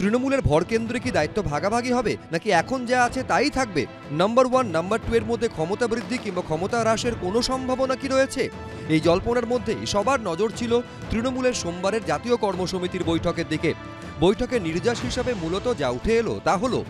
তৃণমূলের ভরকেন্দ্রে কি দায়িত্ব ভাগাভাগি হবে নাকি এখন যা আছে তাই থাকবে? নাম্বার 1, নাম্বার 2 এর মধ্যে ক্ষমতা বৃদ্ধি কিংবা ক্ষমতা হ্রাসের কোনো সম্ভাবনা কি রয়েছে? এই জল্পনার মধ্যেই সবার নজর ছিল তৃণমূলের সোমবারের জাতীয় কর্মসমিতির বৈঠকের দিকে। বৈঠকে নির্যাস হিসাবে মূলত যা উঠে এলো তা হলো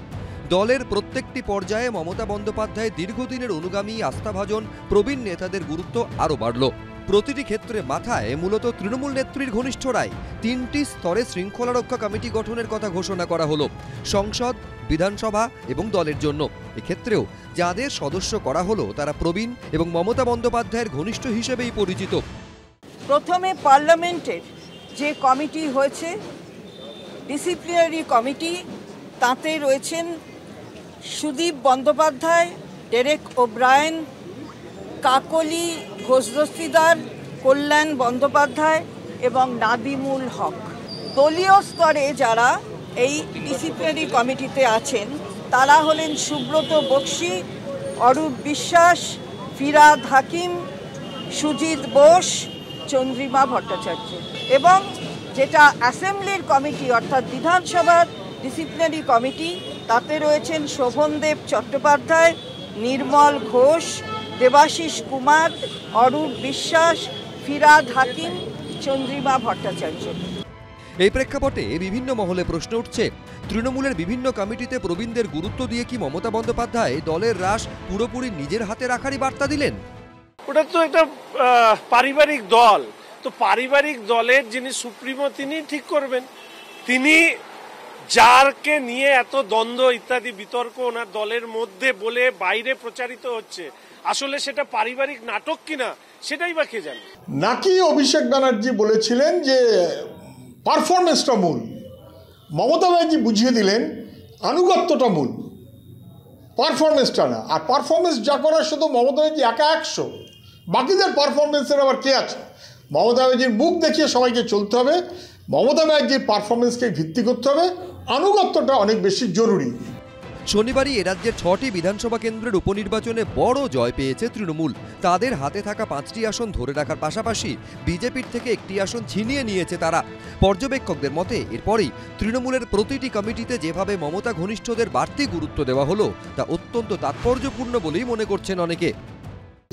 দলের প্রত্যেকটি পর্যায়ে মমতা বন্দ্যোপাধ্যায়ের দীর্ঘদিনের অনুগামী আস্থাভাজন প্রবীণ নেতাদের গুরুত্ব আরও বাড়ল। প্রতিটি ক্ষেত্রে মাথায় মূলত তৃণমূল নেত্রীর ঘনিষ্ঠরাই 3টি স্তরে শৃঙ্খলা রক্ষা কমিটি গঠনের কথা ঘোষণা করা হলো সংসদ, বিধানসভা এবং দলের জন্য। এক্ষেত্রেও যাদের সদস্য করা হলো তারা প্রবীণ এবং মমতা বন্দ্যোপাধ্যায়ের ঘনিষ্ঠ হিসেবেই পরিচিত। প্রথমে পার্লামেন্টের যে কমিটি হয়েছে ডিসিপ্লিনারি কমিটি, তাতে রয়েছেন সুদীপ বন্দ্যোপাধ্যায়, ডেরেক ওব্রায়েন, কাকলি ঘোষ দস্তিদার, কল্যাণ বন্দ্যোপাধ্যায় এবং নাদিমুল হক। দলীয় স্তরে যারা এই ডিসিপ্লিনারি কমিটিতে আছেন তারা হলেন সুব্রত বক্সি, অরূপ বিশ্বাস, ফিরাদ হাকিম, সুজিত বোস, চন্দ্রিমা ভট্টাচার্য। এবং যেটা অ্যাসেম্বলির কমিটি অর্থাৎ বিধানসভার ডিসিপ্লিনারি কমিটি, তাতে রয়েছেন শোভনদেব চট্টোপাধ্যায়, নির্মল ঘোষ, দেবাশিস কুমার, অরূপ বিশ্বাস, ফিরাদ হাকিম, চন্দ্রিমা ভট্টাচার্য। এই প্রেক্ষাপটে বিভিন্ন মহলে প্রশ্ন উঠছে, তৃণমূলের বিভিন্ন কমিটিতে প্রবীণদের গুরুত্ব দিয়ে কি মমতা বন্দ্যোপাধ্যায় দলের হ্রাস পুরোপুরি নিজের হাতে রাখারই বার্তা দিলেন? ওটা তো একটা পারিবারিক দল, তো পারিবারিক দলের যিনি সুপ্রিমো তিনি ঠিক করবেন। তিনি যারকে নিয়ে এত দ্বন্দ্ব ইত্যাদি বিতর্ক ওনার দলের মধ্যে বলে বাইরে প্রচারিত হচ্ছে, আসলে সেটা পারিবারিক নাটক কিনা সেটাই বা কে জানে। নাকি অভিষেক ব্যানার্জি বলেছিলেন যে পারফরমেন্সটা মূল, মমতা ব্যানার্জি বুঝিয়ে দিলেন আনুগত্যটা মূল, পারফরমেন্সটা না। আর পারফরমেন্স যা করার শুধু মমতা ব্যানার্জি একা 100, বাকিদের পারফরমেন্সের আবার কে আছে? মমতা ব্যানার্জির মুখ দেখিয়ে সবাইকে চলতে হবে, মমতা ব্যানার্জির পারফরমেন্সকে ভিত্তি করতে হবে, আনুগত্যটা অনেক বেশি জরুরি। শনিবারই এরাজ্যের 6টি বিধানসভা কেন্দ্রের উপনির্বাচনে বড় জয় পেয়েছে তৃণমূল। তাদের হাতে থাকা 5টি আসন ধরে রাখার পাশাপাশি বিজেপির থেকে একটি আসন ছিনিয়ে নিয়েছে তারা। পর্যবেক্ষকদের মতে এরপরেই তৃণমূলের প্রতিটি কমিটিতে যেভাবে মমতা ঘনিষ্ঠদের বাড়তি গুরুত্ব দেওয়া হলো তা অত্যন্ত তাৎপর্যপূর্ণ বলেই মনে করছেন অনেকে।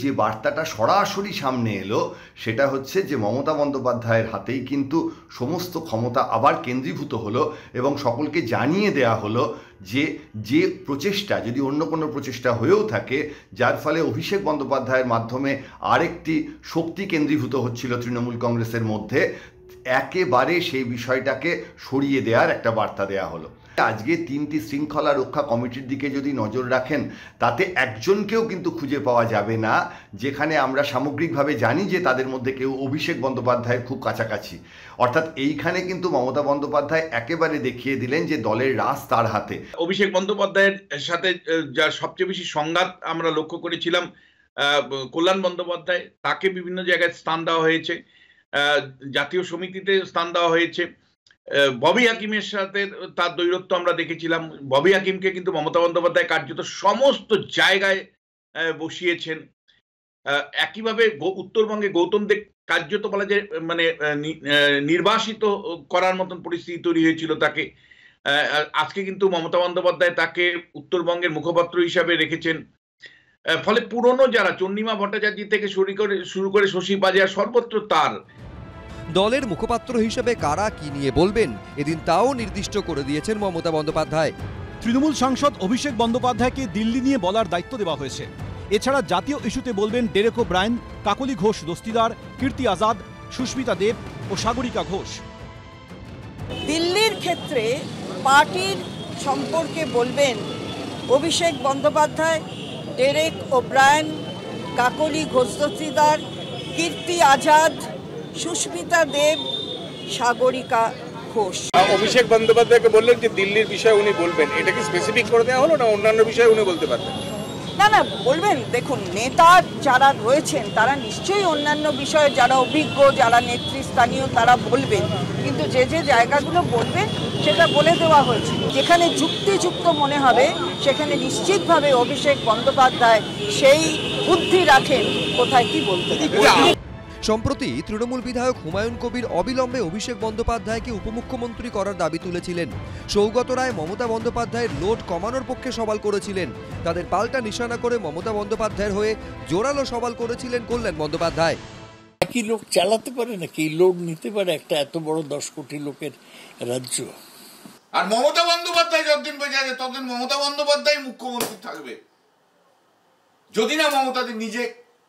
যে বার্তাটা সরাসরি সামনে এলো সেটা হচ্ছে যে মমতা বন্দ্যোপাধ্যায়ের হাতেই কিন্তু সমস্ত ক্ষমতা আবার কেন্দ্রীভূত হলো এবং সকলকে জানিয়ে দেয়া হলো যে প্রচেষ্টা যদি অন্য কোনো প্রচেষ্টা হয়েও থাকে, যার ফলে অভিষেক বন্দ্যোপাধ্যায়ের মাধ্যমে আরেকটি শক্তি কেন্দ্রীভূত হচ্ছিল তৃণমূল কংগ্রেসের মধ্যে, একেবারে সেই বিষয়টাকে সরিয়ে দেওয়ার একটা বার্তা দেয়া হলো। আজকে 3টি শৃঙ্খলা রক্ষা কমিটির দিকে যদি নজর রাখেন তাতে একজনকেও কিন্তু খুঁজে পাওয়া যাবে না যেখানে আমরা সামগ্রিকভাবে জানি যে তাদের মধ্যে কেউ অভিষেক বন্দ্যোপাধ্যায়ের খুব কাছাকাছি। অর্থাৎ এইখানে কিন্তু মমতা বন্দ্যোপাধ্যায় একেবারে দেখিয়ে দিলেন যে দলের রাস তার হাতে। অভিষেক বন্দ্যোপাধ্যায়ের সাথে যার সবচেয়ে বেশি সংঘাত আমরা লক্ষ্য করেছিলাম কল্যাণ বন্দ্যোপাধ্যায়, তাকে বিভিন্ন জায়গায় স্থান দেওয়া হয়েছে, জাতীয় সমিতিতে স্থান দেওয়া হয়েছে। ববি হাকিমের সাথে তার দ্বৈরত্ব আমরা দেখেছিলাম। ববি হাকিমকে কিন্তু মমতা বন্দ্যোপাধ্যায় কার্যত সমস্ত জায়গায় বসিয়েছেন। একইভাবে উত্তরবঙ্গে গৌতম দেব কার্যত বলা যায় মানে নির্বাসিত করার মতন পরিস্থিতি তৈরি হয়েছিল তাকে। আজকে কিন্তু মমতা বন্দ্যোপাধ্যায় তাকে উত্তরবঙ্গের মুখপাত্র হিসাবে রেখেছেন। ফলে পুরনো যারা চন্দ্রিমা ভট্টাচার্য থেকে শুরু করে শশী বাজার সর্বত্র তার। দলের মুখপাত্র হিসেবে কারা কি নিয়ে বলবেন এদিন তাও নির্দিষ্ট করে দিয়েছেন মমতা বন্দ্যোপাধ্যায়। তৃণমূল সাংসদ অভিষেক বন্দ্যোপাধ্যায়কে দিল্লি নিয়ে বলার দায়িত্ব দেওয়া হয়েছে। এছাড়া জাতীয় ইস্যুতে বলবেন ডেরেক ওব্রায়েন, কাকলি ঘোষ দস্তিদার, কীর্তি আজাদ, সুস্মিতা দেব ও সাগরিকা ঘোষ। দিল্লির ক্ষেত্রে পার্টির সম্পর্কে বলবেন অভিষেক বন্দ্যোপাধ্যায়, ডেরেক ওব্রায়েন, কাকলি ঘোষ দস্তিদার, কীর্তি আজাদ, সুস্মিতা দেব, সাগরিকা ঘোষ। অভিষেক বন্দ্যোপাধ্যায়কে বললেন যে দিল্লির বিষয়ে উনি বলবেন, এটা কি স্পেসিফিক করে দেওয়া হলো না অন্যান্য বিষয়ে উনি বলতে পারবেন? না বলবেন। দেখুন, নেতা যারা রয়েছেন তারা নিশ্চয়ই অন্যান্য বিষয়ে যারা অভিজ্ঞ, যারা নেতৃস্থানীয় তারা বলবেন, কিন্তু যে জায়গাগুলো বলবেন সেটা বলে দেওয়া হয়েছে। যেখানে যুক্তিযুক্ত মনে হবে সেখানে নিশ্চিতভাবে অভিষেক বন্দ্যোপাধ্যায় সেই বুদ্ধি রাখেন কোথায় কি বলতে। সম্প্রতি তৃণমূল বিধায়ক হুমায়ুন কবির অবিলম্বে অভিষেক বন্দ্যোপাধ্যায়কে উপমুখ্যমন্ত্রী করার দাবি তুলেছিলেন। সৌগত রায় মমতা বন্দ্যোপাধ্যায়ের লোড কমানোর পক্ষে সওয়াল করেছিলেন। তাদের পাল্টা নিশানা করে মমতা বন্দ্যোপাধ্যায়ের হয়ে জোরালো সওয়াল করেছিলেন কল্যাণ বন্দ্যোপাধ্যায়। কি লোক চালাতে পারে নাকি, লোড নিতে পারে একটা এত বড় 10 কোটি লোকের রাজ্য? আর মমতা বন্দ্যোপাধ্যায় যতদিন বেঁচে আছে ততদিন মমতা বন্দ্যোপাধ্যায় মুখ্যমন্ত্রী থাকবে, যদি না মমতাদি নিজে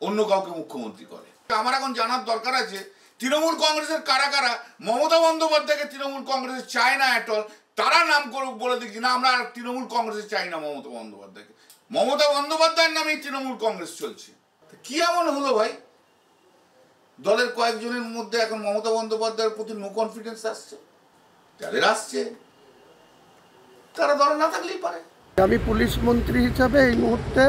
অন্য কাউকে মুখ্যমন্ত্রী করে। আমার এখন জানার দরকার আছে তৃণমূল কংগ্রেসের কারা কারা মমতা বন্দ্যোপাধ্যায়কে তৃণমূল কংগ্রেসে চায় না এট অল, তারা নাম করে বলে দিচ্ছি না আমরা তৃণমূল কংগ্রেসে চাই না মমতা বন্দ্যোপাধ্যায়কে। মমতা বন্দ্যোপাধ্যায়ের নামেই তৃণমূল কংগ্রেস চলছে। কি এমন হলো ভাই, দলের কয়েকজনের মধ্যে এখন মমতা বন্দ্যোপাধ্যায়ের প্রতি নো কনফিডেন্স আসছে? যাদের আসছে তারা দলে না থাকলেই পারে। আমি পুলিশ মন্ত্রী হিসাবে এই মুহূর্তে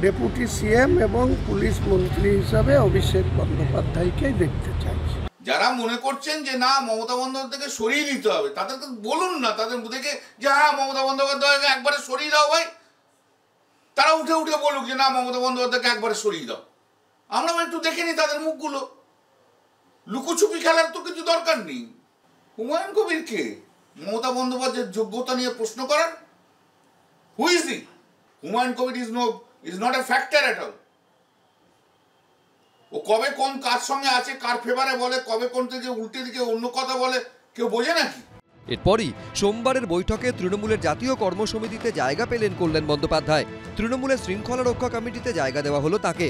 ডেপুটি সিএম এবং পুলিশ মন্ত্রী হিসাবে অভিষেক বন্দ্যোপাধ্যায়কেই দেখতে চাইছি। যারা মনে করছেন যে না মমতা বন্দ্যোপাধ্যায়কে সরিয়ে দিতে হবে, তাদেরকে বলুন না, তাদের থেকে যে হ্যাঁ মমতা বন্দ্যোপাধ্যায়কে একবারে সরিয়ে দাও ভাই, তারা উঠে উঠে বলুক যে না মমতা বন্দ্যোপাধ্যায়কে একবারে সরিয়ে দাও। আমরা একটু দেখে নিই তাদের মুখগুলো। লুকোছুপি খেলার তো কিছু দরকার নেই। হুমায়ুন কবিরকে মমতা বন্দ্যোপাধ্যায়ের যোগ্যতা নিয়ে প্রশ্ন করার, who is he? Humayun Kabir is not a factor at all. ও কবে কোন কার সঙ্গে আছে, কার ফেভারে বলে, কবে কোন থেকে উল্টে দিকে অন্য কথা বলে, কেউ বোঝে নাকি? এরপরই সোমবারের বৈঠকে তৃণমূলের জাতীয় কর্মসমিতিতে জায়গা পেলেন কল্যাণ বন্দ্যোপাধ্যায়। তৃণমূলের শৃঙ্খলা রক্ষা কমিটিতে জায়গা দেওয়া হলো তাকে।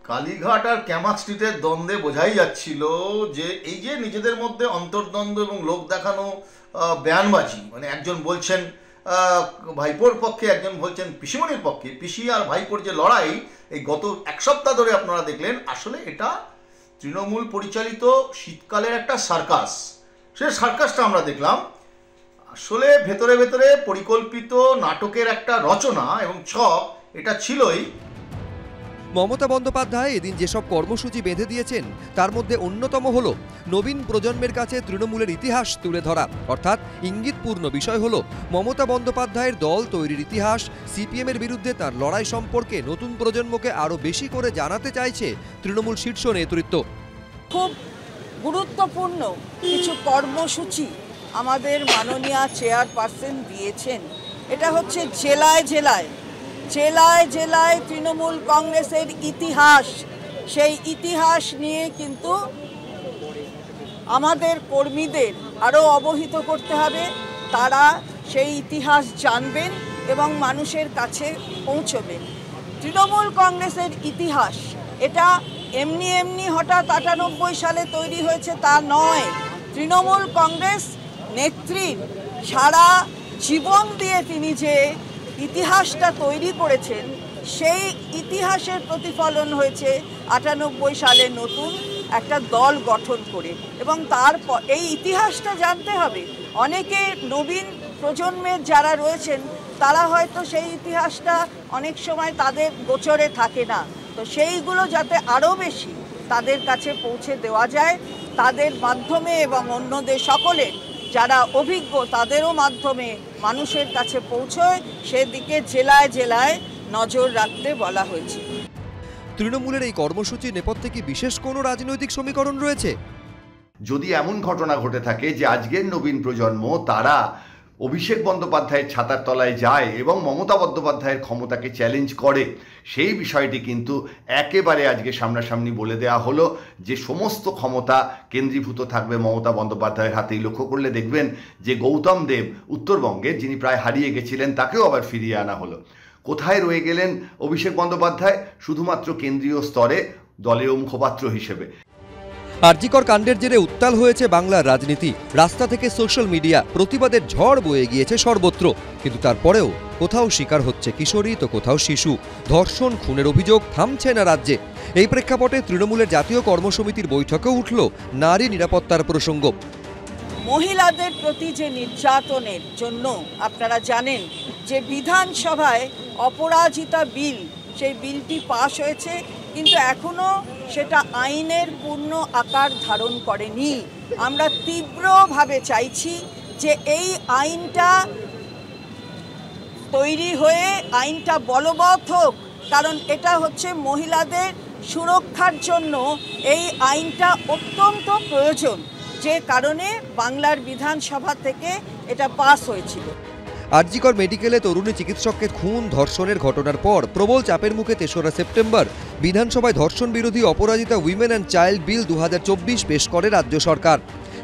কালীঘাট আর ক্যামাক স্ট্রিটের দ্বন্দ্বে বোঝাই যাচ্ছিল যে এই যে নিজেদের মধ্যে অন্তর্দ্বন্দ্ব এবং লোক দেখানো বয়ানবাজি, মানে একজন বলছেন ভাইপোর পক্ষে, একজন বলছেন পিসিমণির পক্ষে, পিসি আর ভাইপোর যে লড়াই এই গত এক সপ্তাহ ধরে আপনারা দেখলেন, আসলে এটা তৃণমূল পরিচালিত শীতকালের একটা সার্কাস। সে সার্কাসটা আমরা দেখলাম আসলে ভেতরে ভেতরে পরিকল্পিত নাটকের একটা রচনা এবং ছক এটা ছিলই। মমতা বন্দ্যোপাধ্যায় এদিন যেসব কর্মসূচি বেঁধে দিয়েছেন তার মধ্যে অন্যতম হল নবীন প্রজন্মের কাছে তৃণমূলের ইতিহাস তুলে ধরা। অর্থাৎ ইঙ্গিতপূর্ণ বিষয় হল মমতা বন্দ্যোপাধ্যায়ের দল তৈরির ইতিহাস, সিপিএমের বিরুদ্ধে তার লড়াই সম্পর্কে নতুন প্রজন্মকে আরও বেশি করে জানাতে চাইছে তৃণমূল শীর্ষ নেতৃত্ব। খুব গুরুত্বপূর্ণ কিছু কর্মসূচি আমাদের মাননীয় চেয়ারপারসন দিয়েছেন। এটা হচ্ছে জেলায় জেলায় জেলায় জেলায় তৃণমূল কংগ্রেসের ইতিহাস, সেই ইতিহাস নিয়ে কিন্তু আমাদের কর্মীদের আরও অবহিত করতে হবে। তারা সেই ইতিহাস জানবেন এবং মানুষের কাছে পৌঁছবেন। তৃণমূল কংগ্রেসের ইতিহাস এটা এমনি এমনি হঠাৎ 98 সালে তৈরি হয়েছে তা নয়। তৃণমূল কংগ্রেস নেত্রীর সারা জীবন দিয়ে তিনি যে ইতিহাসটা তৈরি করেছেন সেই ইতিহাসের প্রতিফলন হয়েছে 98 সালে নতুন একটা দল গঠন করে। এবং তারপর এই ইতিহাসটা জানতে হবে। অনেকে নবীন প্রজন্মের যারা রয়েছেন তারা হয়তো সেই ইতিহাসটা অনেক সময় তাদের গোচরে থাকে না, তো সেইগুলো যাতে আরও বেশি তাদের কাছে পৌঁছে দেওয়া যায়, তাদের মাধ্যমে এবং অন্যদের সকলের যারা অভিজ্ঞ তাদেরও মাধ্যমে মানুষের কাছে পৌঁছয়, সেদিকে জেলায় জেলায় নজর রাখতে বলা হয়েছে। তৃণমূলের এই কর্মসূচির নেপথ্যে কি বিশেষ কোনো রাজনৈতিক সমীকরণ রয়েছে? যদি এমন ঘটনা ঘটে থাকে যে আজকের নবীন প্রজন্ম তারা অভিষেক বন্দ্যোপাধ্যায়ের ছাতার তলায় যায় এবং মমতা বন্দ্যোপাধ্যায়ের ক্ষমতাকে চ্যালেঞ্জ করে, সেই বিষয়টি কিন্তু একেবারে আজকে সামনাসামনি বলে দেওয়া হলো যে সমস্ত ক্ষমতা কেন্দ্রীভূত থাকবে মমতা বন্দ্যোপাধ্যায়ের হাতেই। লক্ষ্য করলে দেখবেন যে গৌতম দেব উত্তরবঙ্গের, যিনি প্রায় হারিয়ে গেছিলেন, তাকেও আবার ফিরিয়ে আনা হলো। কোথায় রয়ে গেলেন অভিষেক বন্দ্যোপাধ্যায়? শুধুমাত্র কেন্দ্রীয় স্তরে দলীয় মুখপাত্র হিসেবে। আরজিকর কাণ্ডের জেরে উত্তাল হয়েছে বাংলার রাজনীতি। রাস্তা থেকে সোশ্যাল মিডিয়া, প্রতিবাদের ঝড় বয়ে গিয়েছে সর্বত্র। কিন্তু তারপরেও কোথাও শিকার হচ্ছে কিশোরী, তো কোথাও শিশু। ধর্ষণ, খুনের অভিযোগ থামছে না রাজ্যে। এই প্রেক্ষাপটে তৃণমূলের জাতীয় কর্মসমিতির বৈঠকেও উঠল নারী নিরাপত্তার প্রসঙ্গ। মহিলাদের প্রতি যে নির্যাতনের জন্য আপনারা জানেন যে বিধানসভায় অপরাজিতা বিল, সেই বিলটি পাশ হয়েছে, কিন্তু এখনো সেটা আইনের পূর্ণ আকার ধারণ করেনি। আমরা তীব্রভাবে চাইছি যে এই আইনটা তৈরি হয়ে আইনটা বলবৎ হোক, কারণ এটা হচ্ছে মহিলাদের সুরক্ষার জন্য এই আইনটা অত্যন্ত প্রয়োজন, যে কারণে বাংলার বিধানসভা থেকে এটা পাস হয়েছিল। আরজিকর মেডিকেলে তরুণী চিকিৎসককে খুন ধর্ষণের ঘটনার পর প্রবল চাপের মুখে ৩রা সেপ্টেম্বর বিধানসভায় ধর্ষণ বিরোধী অপরাজিতা উইমেন অ্যান্ড চাইল্ড বিল ২০২৪ পেশ করে রাজ্য সরকার।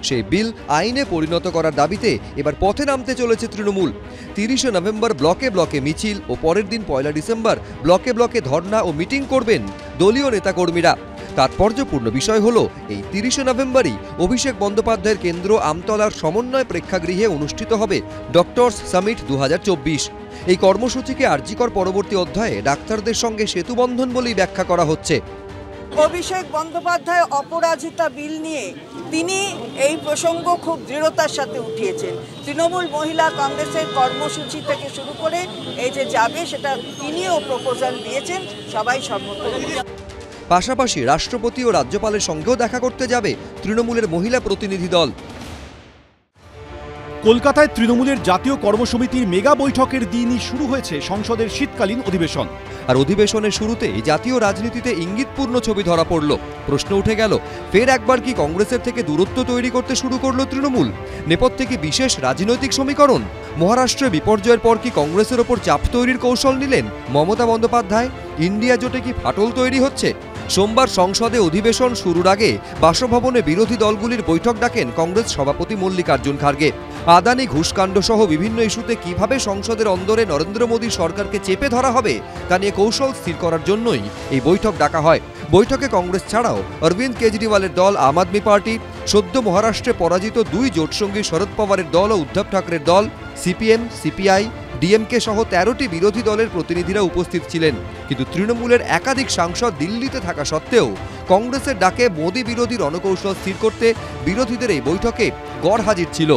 সেই বিল আইনে পরিণত করার দাবিতে এবার পথে নামতে চলেছে তৃণমূল। ৩০শে নভেম্বর ব্লকে ব্লকে মিছিল ও পরের দিন ১লা ডিসেম্বর ব্লকে ব্লকে ধর্না ও মিটিং করবেন দলীয় নেতাকর্মীরা। তাৎপর্যপূর্ণ বিষয় হলো এই ৩০শে নভেম্বরই অভিষেক বন্দ্যোপাধ্যায়ের কেন্দ্র আমতলার সমন্বয় প্রেক্ষাগৃহে অনুষ্ঠিত হবে ডক্টরস সামিট ২০২৪। এই কর্মসূচিকে আরজিকর পরবর্তী অধ্যায়ে ডাক্তারদের সঙ্গে সেতুবন্ধন বলেই ব্যাখ্যা করা হচ্ছে। অভিষেক বন্দ্যোপাধ্যায় অপরাজিতা বিল নিয়ে তিনি এই প্রসঙ্গ খুব দৃঢ়তার সাথে উঠিয়েছেন। তৃণমূল মহিলা কংগ্রেসের কর্মসূচি থেকে শুরু করে এই যে যাবে সেটা তিনিও প্রপোজাল দিয়েছেন, সবাই সম্মত। পাশাপাশি রাষ্ট্রপতি ও রাজ্যপালের সঙ্গেও দেখা করতে যাবে তৃণমূলের মহিলা প্রতিনিধি দল। কলকাতায় তৃণমূলের জাতীয় কর্মসমিতির মেগা বৈঠকের দিনই শুরু হয়েছে সংসদের শীতকালীন অধিবেশন। আর অধিবেশনের শুরুতেই জাতীয় রাজনীতিতে ইঙ্গিতপূর্ণ ছবি ধরা পড়ল। প্রশ্ন উঠে গেল, ফের একবার কি কংগ্রেসের থেকে দূরত্ব তৈরি করতে শুরু করলো তৃণমূল? নেপথ্যে কি বিশেষ রাজনৈতিক সমীকরণ? মহারাষ্ট্রে বিপর্যয়ের পর কি কংগ্রেসের ওপর চাপ তৈরির কৌশল নিলেন মমতা বন্দ্যোপাধ্যায়? ইন্ডিয়া জোটে কি ফাটল তৈরি হচ্ছে? সোমবার সংসদে অধিবেশন শুরুর আগে বাসভবনে বিরোধী দলগুলির বৈঠক ডাকেন কংগ্রেস সভাপতি মল্লিকার্জুন খার্গে। আদানি ঘুষকাণ্ড সহ বিভিন্ন ইস্যুতে কিভাবে সংসদের অন্দরে নরেন্দ্র মোদী সরকারকে চেপে ধরা হবে তা নিয়ে কৌশল স্থির করার জন্যই এই বৈঠক ডাকা হয়। বৈঠকে কংগ্রেস ছাড়াও অরবিন্দ কেজরিওয়ালের দল আম আদমি পার্টি, সদ্য মহারাষ্ট্রে পরাজিত দুই জোটসঙ্গী শরদ পাওয়ারের দল ও উদ্ধব ঠাকরের দল, সিপিএম, সিপিআই, ডিএমকে সহ ১৩টি বিরোধী দলের প্রতিনিধিরা উপস্থিত ছিলেন। কিন্তু তৃণমূলের একাধিক সাংসদ দিল্লিতে থাকা সত্ত্বেও কংগ্রেসের ডাকে মোদী বিরোধী রণকৌশল স্থির করতে বিরোধীদের এই বৈঠকে গড় হাজির ছিল।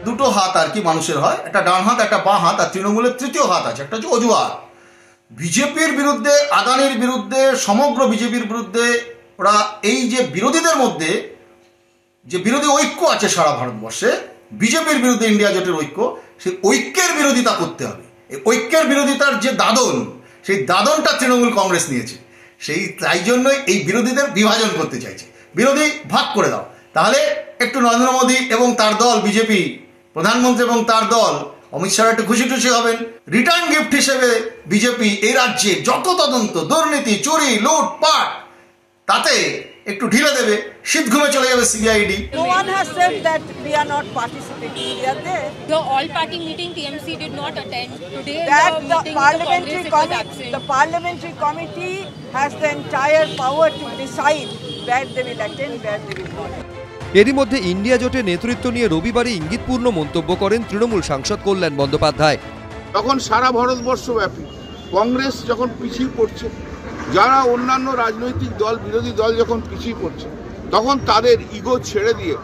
দুটো হাত আর কি মানুষের হয়, একটা ডান হাত একটা বাঁ হাত, আর তৃণমূলের তৃতীয় হাত আছে, একটা হচ্ছে অজুহাত। বিজেপির বিরুদ্ধে, আদানির বিরুদ্ধে, সমগ্র বিজেপির বিরুদ্ধে ওরা এই যে বিরোধীদের মধ্যে যে বিরোধী ঐক্য আছে সারা ভারতবর্ষে, বিজেপির বিরুদ্ধে ইন্ডিয়া জোটের ঐক্য, সেই ঐক্যের বিরোধিতা করতে হবে। এই ঐক্যের বিরোধিতার যে দাদন, সেই দাদনটা তৃণমূল কংগ্রেস নিয়েছে। তাই জন্যই এই বিরোধীদের বিভাজন করতে চাইছে, বিরোধী ভাগ করে দাও, তাহলে একটু নরেন্দ্র মোদী এবং তার দল বিজেপি, প্রধানমন্ত্রী এবং তার দল অমিত শাহ একটু খুশি টুশি হবেন। রিটার্ন গিফট হিসেবে বিজেপি এই রাজ্যে যত তদন্ত, দুর্নীতি, চুরি, লুটপাট, তাতে একটু ঢিলে দেবে, শীত ঘুমে চলে যাবে সিবিআইডি। No one has said that we are not participating. We are there. The all-party meeting TMC did not attend today. That the parliamentary committee has the entire power to decide where they will attend, where they will not. এরই মধ্যে India জোটের নেতৃত্ব নিয়ে রবিবারই ইঙ্গিতপূর্ণ মন্তব্য করেন তৃণমূল সাংসদ কল্যাণ বন্দ্যোপাধ্যায়। তখন সারা ভারতবর্ষব্যাপী কংগ্রেস যখন পিছিয়ে পড়ছে, যারা অন্যান্য রাজনৈতিক দল, বিরোধী দল যখন পিছিয়ে পড়ছে, তখন তাদের ইগো ছেড়ে দিয়ে,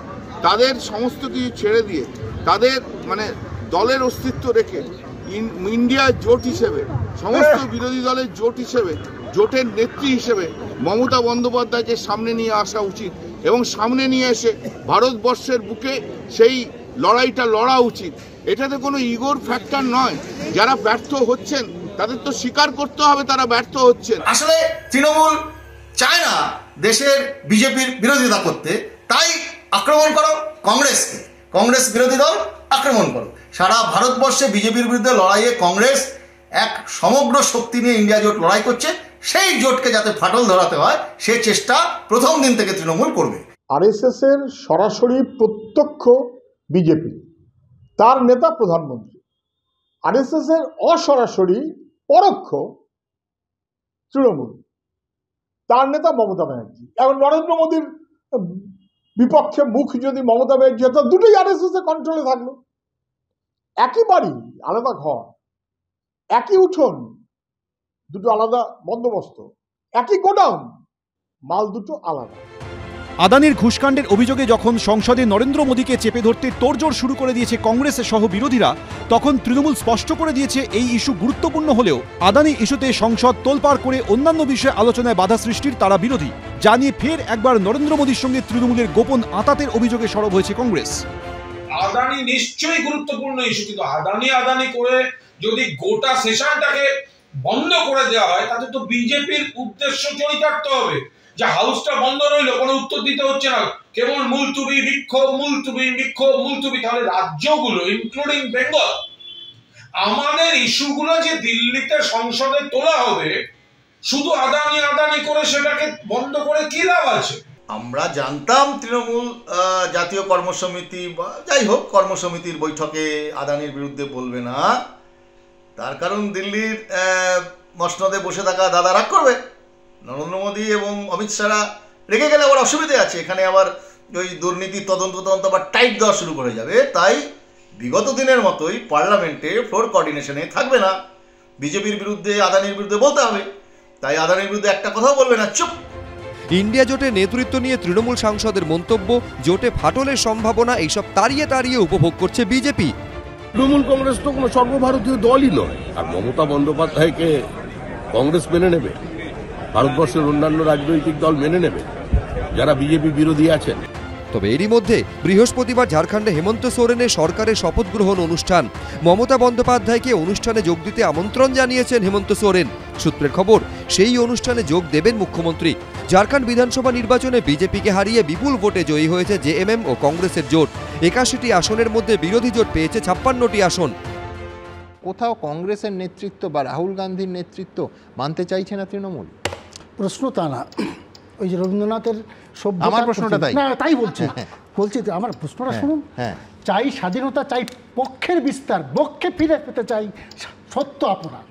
তাদের সমস্ত কিছু ছেড়ে দিয়ে, তাদের দলের অস্তিত্ব রেখে ইন্ডিয়া জোট হিসেবে, সমস্ত বিরোধী দলের জোট হিসেবে, জোটের নেত্রী হিসেবে মমতা বন্দ্যোপাধ্যায়কে সামনে নিয়ে আসা উচিত এবং সামনে নিয়ে এসে ভারতবর্ষের বুকে সেই লড়াইটা লড়া উচিত। এটাতে কোনো ইগোর ফ্যাক্টর নয়। যারা ব্যর্থ হচ্ছেন তাদের তো স্বীকার করতে হবে তারা ব্যর্থ হচ্ছেন। আসলে তৃণমূল চায় না দেশের বিজেপির বিরোধিতা করতে, তাই আক্রমণ করো কংগ্রেসকে, কংগ্রেস বিরোধী দল আক্রমণ করো। সারা ভারতবর্ষে বিজেপির বিরুদ্ধে লড়াইয়ে কংগ্রেস এক সমগ্র শক্তি নিয়ে ইন্ডিয়া জোট লড়াই করছে, সেই জোটকে যাতে ফাটল ধরাতে হয় সে চেষ্টা প্রথম দিন থেকে তৃণমূল করবে। আরএসএস এর সরাসরি প্রত্যক্ষ বিজেপি, তার নেতা প্রধানমন্ত্রী। আরএসএস এর অসরাসরি পরোক্ষ তৃণমূল, তার নেতা মমতা ব্যানার্জি। এখন নরেন্দ্র মোদীর বিপক্ষে মুখ যদি মমতা ব্যানার্জি হতো, দুটোই আরএসএস এর কন্ট্রোলে থাকলো। একই বাড়ি, আলাদা ঘর, একই উঠোন, দুটো আলাদা বন্দোবস্ত, একই গোডাউন, মাল দুটো আলাদা। আদানির ঘুষকাণ্ডের অভিযোগে যখন সংসদে নরেন্দ্র মোদীকে চেপে ধরতে তোড়জোড় শুরু করে দিয়েছে কংগ্রেস সহ বিরোধীরা, তখন তৃণমূল স্পষ্ট করে দিয়েছে এই ইস্যু গুরুত্বপূর্ণ হলেও আদানি ইস্যুতে সংসদ তোলপাড় করে অন্যান্য বিষয়ে আলোচনায় বাধা সৃষ্টির তারা বিরোধী। যা নিয়ে ফের একবার নরেন্দ্র মোদীর সঙ্গে তৃণমূলের গোপন আঁতাতের অভিযোগে সরব হয়েছে কংগ্রেস। আদানি নিশ্চয়ই গুরুত্বপূর্ণ ইস্যু, কিন্তু আদানি করে যদি গোটা সেশনটাকে বন্ধ করে দেওয়া হয় তাতে তো বিজেপির উদ্দেশ্য চরিতার্থ হবে, যে হাউসটা বন্ধ রইলো, কোনো উত্তর দিতে হচ্ছে না, কেবল মুলতুবি বিক্ষোভ, মুলতুবি বিক্ষোভ, মুলতুবি। তাহলে রাজ্যগুলো ইনক্লুডিং বেঙ্গল, আমাদের ইস্যুগুলো যে দিল্লিতে সংসদে তোলা হবে, শুধু আদানি আদানি করে সেটাকে বন্ধ করে কি লাভ আছে? আমরা জানতাম তৃণমূল জাতীয় কর্মসমিতি বা যাই হোক কর্মসমিতির বৈঠকে আদানির বিরুদ্ধে বলবে না, তার কারণ দিল্লির মসনদে বসে থাকা দাদা রাগ করবে, নরেন্দ্র মোদী এবং অমিত শাহরা রেগে গেলে আবার অসুবিধে আছে, এখানে আবার ওই দুর্নীতি তদন্ত আবার টাইট দেওয়া শুরু করে যাবে। তাই বিগত দিনের মতোই পার্লামেন্টে ফ্লোর কোঅর্ডিনেশনে থাকবে না, বিজেপির বিরুদ্ধে আদানির বিরুদ্ধে বলতে হবে, তাই আদানির বিরুদ্ধে একটা কথাও বলবে না, চুপ। ইন্ডিয়া জোটের নেতৃত্ব নিয়ে তৃণমূল সাংসদের মন্তব্য, জোটে ফাটলের সম্ভাবনা, এইসব তাড়িয়ে উপভোগ করছে বিজেপি। তৃণমূল কংগ্রেস তো কোনো সর্বভারতীয় দলই নয়, আর মমতা বন্দ্যোপাধ্যায়কে কংগ্রেস মেনে নেবে, ভারতবর্ষের অন্যান্য রাজনৈতিক দল মেনে নেবে যারা বিজেপি বিরোধী আছেন। তবে এরই মধ্যে বৃহস্পতিবার ঝাড়খণ্ডে হেমন্ত সোরেনের সরকারের শপথ গ্রহণ অনুষ্ঠান। মমতা বন্দ্যোপাধ্যায়কে অনুষ্ঠানে যোগ দিতে আমন্ত্রণ জানিয়েছেন হেমন্ত সোরেন। সূত্রের খবর, সেই অনুষ্ঠানে যোগ দেবেন মুখ্যমন্ত্রী। ঝাড়খণ্ড বিধানসভা নির্বাচনে বিজেপিকে হারিয়ে বিপুল ভোটে জয়ী হয়েছে জেএমএম ও কংগ্রেসের জোট। 81টি আসনের মধ্যে বিরোধী জোট পেয়েছে 56টি আসন। কোথাও কংগ্রেসের নেতৃত্ব বা রাহুল গান্ধীর নেতৃত্ব মানতে চাইছে না তৃণমূল? প্রশ্ন তা না, ওই যে রবীন্দ্রনাথের আমার প্রশ্নটা তাই না, তাই বলছি আমার প্রশ্নটা শুনুন। চাই স্বাধীনতা, চাই পক্ষের বিস্তার, পক্ষে ফিরে পেতে চাই সত্য আপনার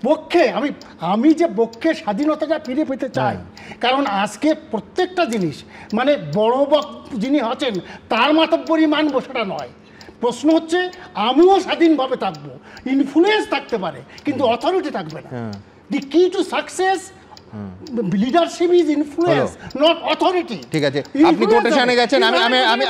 পক্ষে। আমি যে পক্ষে স্বাধীনতাটা ফিরে পেতে চাই, কারণ আজকে প্রত্যেকটা জিনিস মানে বড় যিনি আছেন তার মাতব্বরি মানব সেটা নয়। প্রশ্ন হচ্ছে আমিও স্বাধীনভাবে থাকবো, ইনফ্লুয়েন্স থাকতে পারে কিন্তু অথরিটি থাকবে না। দি কি to success leadership is influence, not authority. ঠিক আছে, আপনি কোটেশনে গেছেন,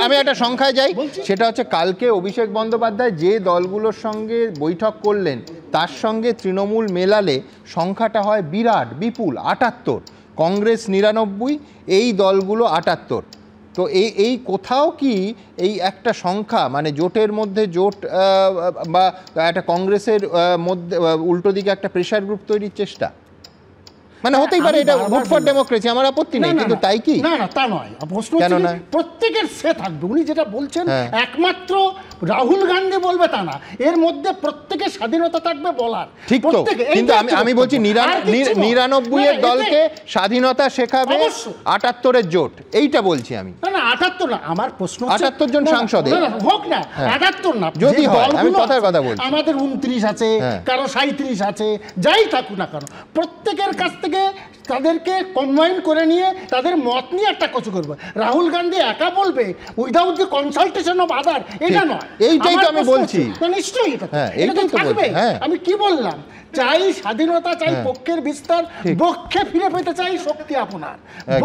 আমি একটা সংখ্যায় যাই, সেটা হচ্ছে কালকে অভিষেক বন্দ্যোপাধ্যায় যে দলগুলোর সঙ্গে বৈঠক করলেন তার সঙ্গে তৃণমূল মেলালে সংখ্যাটা হয় বিরাট বিপুল, 78, কংগ্রেস 99, এই দলগুলো 78। তো এই কোথাও কি এই একটা সংখ্যা মানে জোটের মধ্যে জোট বা একটা কংগ্রেসের মধ্যে উল্টো দিকে একটা প্রেশার গ্রুপ তৈরির চেষ্টা? মানে হতেই পারে, এটা গুড ফর ডেমোক্রেসি, আমার আপত্তি নেই, কিন্তু তাই কি? না না, তা নয়। প্রশ্ন হচ্ছে প্রত্যেকের সে থাকবে, উনি যেটা বলছেন একমাত্র রাহুল গান্ধী বলবে তা না, এর মধ্যে প্রত্যেকের স্বাধীনতা থাকবে বলার। ঠিক তো, কিন্তু আমি বলছি 99 এর দলকে স্বাধীনতা শেখাবে 78 এর জোট, এইটা বলছি আমি। না না, 78 না, আমার প্রশ্ন 78 জন সাংসদে হোক না, 78 না, যদি হয়, আমি কথার কথা বলছি। আমাদের 29 আছে, কারো 37 আছে, যাই থাকুক না কেন, প্রত্যেকের কাছ থেকে তাদেরকে কম্বাইন করে নিয়ে তাদের মত নিয়ে একটা কিছু করবে। রাহুল গান্ধী একা বলবে without the consultation of other, এটা নয়। এইটাই তো আমি বলছি, নিশ্চয়ই এটা থাকবে। আমি কি বললাম, চাই স্বাধীনতা, চাই পক্ষের বিস্তার, পক্ষে ফিরে পেতে চাই শক্তি আপনার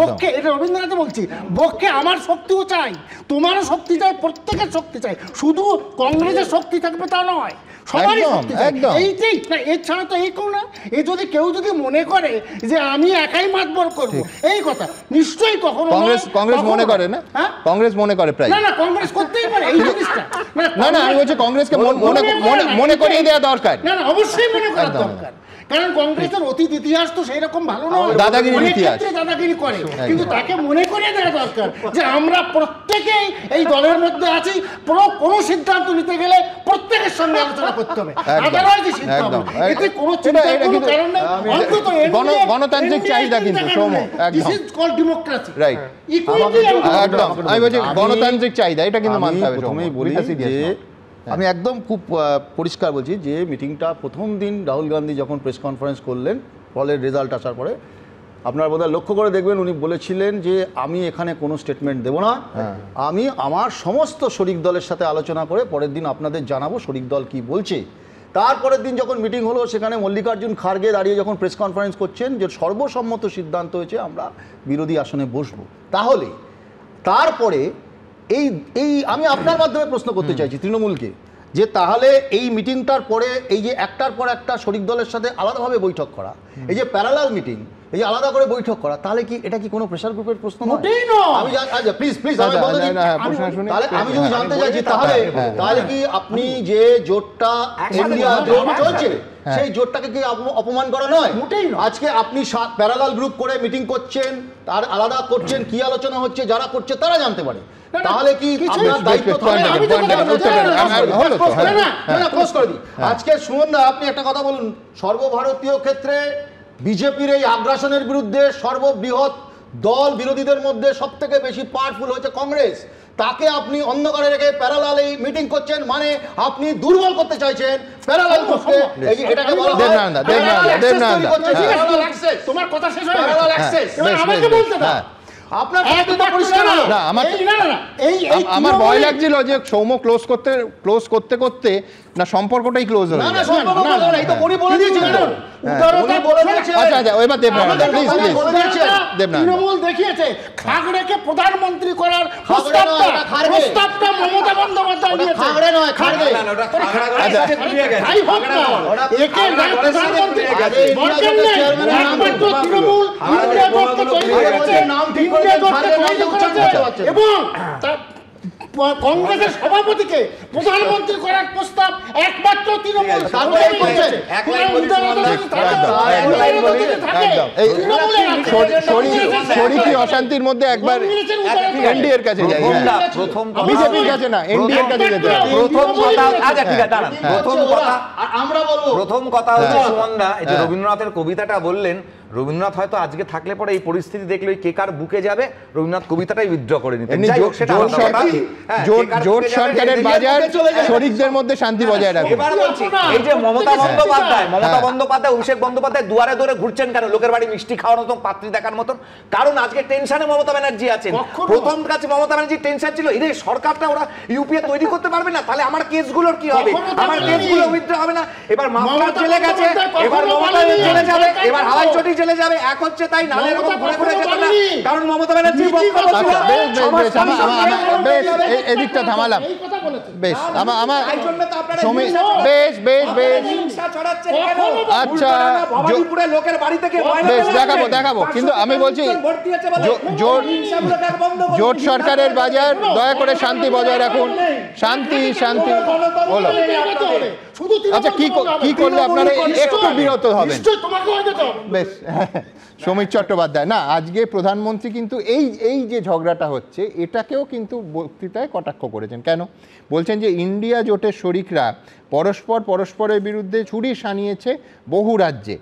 পক্ষে। এটা রবীন্দ্রনাথ বলছি, পক্ষে আমার শক্তিও চাই, তোমারও শক্তি চাই, প্রত্যেকের শক্তি চাই, শুধু কংগ্রেসের শক্তি থাকবে তা নয়, সবারই শক্তি চাই। এইটাই না, এছাড়া তো এই কেউ না। কেউ যদি মনে করে যে আমি একাই মাতবর করবো, এই কথা নিশ্চয়ই কখনো কংগ্রেস মনে করে না, কংগ্রেস মনে করে প্রায়। না না, কংগ্রেস করতেই পারে এই জিনিসটা। না, আমি বলছি কংগ্রেসকে মনে করিয়ে দেওয়া দরকার। না না, অবশ্যই মনে করা দরকার, কারণ কংগ্রেসের অতীত ইতিহাস তো সেই রকম ভালো নয়, দাদাগিরি করে, কিন্তু তাকে মনে করিয়ে দেওয়া দরকার যে আমরা প্রত্যেকেই এই দলের মধ্যে আছি, কোনো সিদ্ধান্ত নিতে গেলে প্রত্যেকের সঙ্গে আলোচনা করতে হবে, আদারওয়াইজ সিদ্ধান্ত এতে কোনো চিন্তার কোনো কারণ নেই। অন্তত গণতান্ত্রিক চাহিদা, কিন্তু this is called democracy, right? একদম, আমি বলছি গণতান্ত্রিক চাহিদা, এটা কিন্তু মানতে হবে। প্রথমেই বলি যে আমি একদম খুব পরিষ্কার বলছি যে মিটিংটা প্রথম দিন রাহুল গান্ধী যখন প্রেস কনফারেন্স করলেন ফলের রেজাল্ট আসার পরে, আপনারা বোধহয় লক্ষ্য করে দেখবেন উনি বলেছিলেন যে আমি এখানে কোনো স্টেটমেন্ট দেব না, আমি আমার সমস্ত শরিক দলের সাথে আলোচনা করে পরের দিন আপনাদের জানাবো শরিক দল কি বলছে। তারপরের দিন যখন মিটিং হলো, সেখানে মল্লিকার্জুন খার্গে দাঁড়িয়ে যখন প্রেস কনফারেন্স করছেন যে সর্বসম্মত সিদ্ধান্ত হয়েছে আমরা বিরোধী আসনে বসবো। তাহলে তারপরে এই আমি আপনার মাধ্যমে প্রশ্ন করতে চাইছি তৃণমূলকে, যে তাহলে এই মিটিংটার পরে এই যে একটার পর একটা শরিক দলের সাথে আলাদাভাবে বৈঠক করা, এই যে প্যারালাল মিটিং, এই যে আলাদা করে বৈঠক করা, তাহলে কি এটা কি কোনো প্রেসার গ্রুপের প্রশ্ন নয়? আমি আচ্ছা প্লিজ আমি যদি জানতে চাইছি তাহলে কি আপনি যে জোটটা ইন্ডিয়া জোট চলছে সেই জোটটাকে কি অপমান করা নয়? আজকে আপনি প্যারালাল গ্রুপ করে মিটিং করছেন, তার আলাদা করছেন, কি আলোচনা হচ্ছে যারা করছে তারা জানতে পারে, তাহলে কি আপনার দায়িত্ব আজকে শুনুন না, আপনি একটা কথা বলুন, সর্বভারতীয় ক্ষেত্রে বিজেপির এই আগ্রাসনের বিরুদ্ধে সর্ববৃহৎ দল বিরোধীদের মধ্যে সব থেকে বেশি পাওয়ারফুল হচ্ছে কংগ্রেস, তাকে আপনি অন্ধকারে রেখে প্যারালাল মিটিং করছেন, মানে আপনি দুর্বল করতে চাইছেন প্যারালাল গ্রুপকে। এটাকে বলা হয় তোমার কথা শেষ হয়ে প্যারালাল অ্যাক্সেস। আমাকে বলতে দাও, আমার ভয় লাগছিল যে সৌম্য ক্লোজ করতে করতে না সম্পর্কটাই ক্লোজ হয়ে যাবে। তৃণমূল দেখিয়েছে খাগড়েকে প্রধানমন্ত্রী করার প্রস্তাবটা মমতা বন্দ্যোপাধ্যায় দিয়েছে। এবং কংগ্রেসের সভাপতিকে প্রধানমন্ত্রী করার প্রস্তাব একমাত্র তৃণমূল। অশান্তির মধ্যে একবার এনডিএর কাছে যাই, বিজেপির কাছে না, এনডিএর কাছে যেতে। প্রথম কথা হচ্ছে সুমনদা, এই যে রবীন্দ্রনাথের কবিতাটা বললেন, রবীন্দ্রনাথ হয়তো আজকে থাকলে পরে এই পরিস্থিতি দেখলে কে কার বুকে যাবে রবীন্দ্রনাথ কবিতাটাই উইথড্র করে নিতেন। জোট সরকারের বাজার শরিকদের মধ্যে শান্তি বজায় রাখবে। এবার বলছি, এই যে মমতা বন্দ্যোপাধ্যায় অভিষেক বন্দ্যোপাধ্যায় দুয়ারে দুয়ারে ঘুরছেন কেন? লোকের বাড়ি মিষ্টি খাওয়ানোর মতন, পাত্রী দেখার মতন? কারণ আজকে টেনশনে মমতা ব্যানার্জি আছেন। প্রথম কাছে মমতা ব্যানার্জির টেনশন ছিল, এই সরকারটা ওরা ইউপিএ তৈরি করতে পারবে না, তাহলে আমার কেসগুলোর কি হবে? আমার কেসগুলো উইথড্র হবে না। এবার মামলা চলে গেছে, এবার মমতা চলে যাবে, এবার হাওয়াই চটি চলে যাবে। এক হচ্ছে তাই, নালে এরকম ঘুরে ঘুরে যেত না, কারণ মমতা ব্যানার্জি এদিকটা থামালাম। বেশ, আমার বেশ বেশ বেশ আচ্ছা লোকের বাড়ি থেকে বেশ দেখাবো, কিন্তু আমি বলছি জোট সরকারের বাজার দয়া করে শান্তি বজায় রাখুন। শান্তি হলো। আচ্ছা কি করলে আপনারা একটু বিরত হবেন? বেশ, সমীর চট্টোপাধ্যায় না, আজকে প্রধানমন্ত্রী কিন্তু এই যে ঝগড়াটা হচ্ছে এটাকেও কিন্তু বক্তৃতায় কটাক্ষ করেছেন। কেন? বলছেন যে ইন্ডিয়া জোটের শরিকরা পরস্পরের বিরুদ্ধে ছুরি শানিয়েছে বহু রাজ্যে,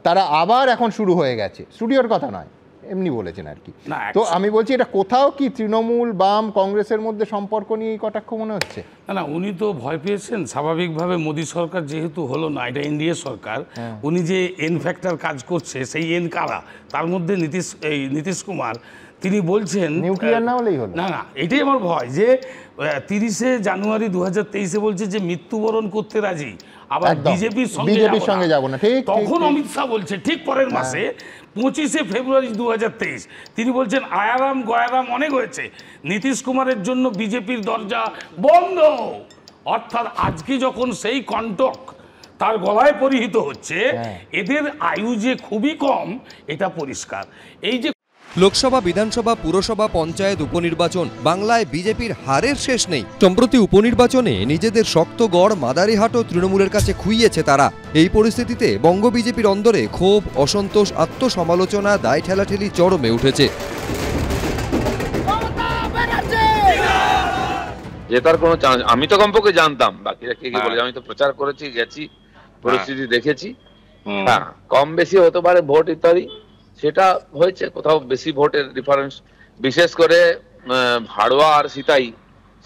তারা আবার এখন শুরু হয়ে গেছে। স্টুডিওর কথা নয়, এমনি বলেছেন আর কি। তো আমি বলছি এটা কোথাও কি তৃণমূল বাম কংগ্রেসের মধ্যে সম্পর্ক নিয়ে কটাক্ষ মনে হচ্ছে? না, উনি তো ভয় পেয়েছেন স্বাভাবিকভাবে। মোদী সরকার যেহেতু হলো না, এটা এনডিএ সরকার, উনি যে এন ফ্যাক্টর কাজ করছে, সেই এন কারা? তার মধ্যে নীতিশ কুমার, তিনি বলছেন নিউক্লিয়ার না হলেই হলো। না, এটাই আমার ভয় যে 30শে জানুয়ারি 2023-এ বলছে যে মৃত্যুবরণ করতে রাজি, আবার বিজেপির সঙ্গে যাব না। ঠিক তখন অমিত শাহ বলছে ঠিক পরের মাসে 25শে ফেব্রুয়ারি 2023 তিনি বলছেন আয়ারাম গয়ারাম অনেক হয়েছে, নীতিশ কুমারের জন্য বিজেপির দরজা বন্ধ। অর্থাৎ আজকে যখন সেই কণ্টক তার গলায় পরিহিত হচ্ছে, এদের আয়ু যে খুবই কম এটা পরিষ্কার। এই যে লোকসভা, বিধানসভা, পুরসভা, পঞ্চায়েত, উপনির্বাচন, বাংলায় বিজেপির হারের শেষ নেই। সম্প্রতি উপনির্বাচনে নিজেদের শক্ত গড় মাদারিহাটও তৃণমূলের কাছে খুইয়েছে তারা। এই পরিস্থিতিতে বঙ্গ বিজেপির অন্দরে ক্ষোভ, অসন্তোষ, আত্মসমালোচনা, দায় ঠেলাঠেলি চরমে উঠেছে। জেতার কোনো চান্স আমি তো কমপক্ষে জানতাম, বাকিরা কে বলে, আমি তো প্রচার করেছি, গেছি, পরিস্থিতি দেখেছি। হ্যাঁ, কম বেশি হতে পারে ভোট ইত্যাদি, সেটা হয়েছে। কোথাও বেশি ভোটের ডিফারেন্স, বিশেষ করে ভাড়ুয়া আর সিতাই,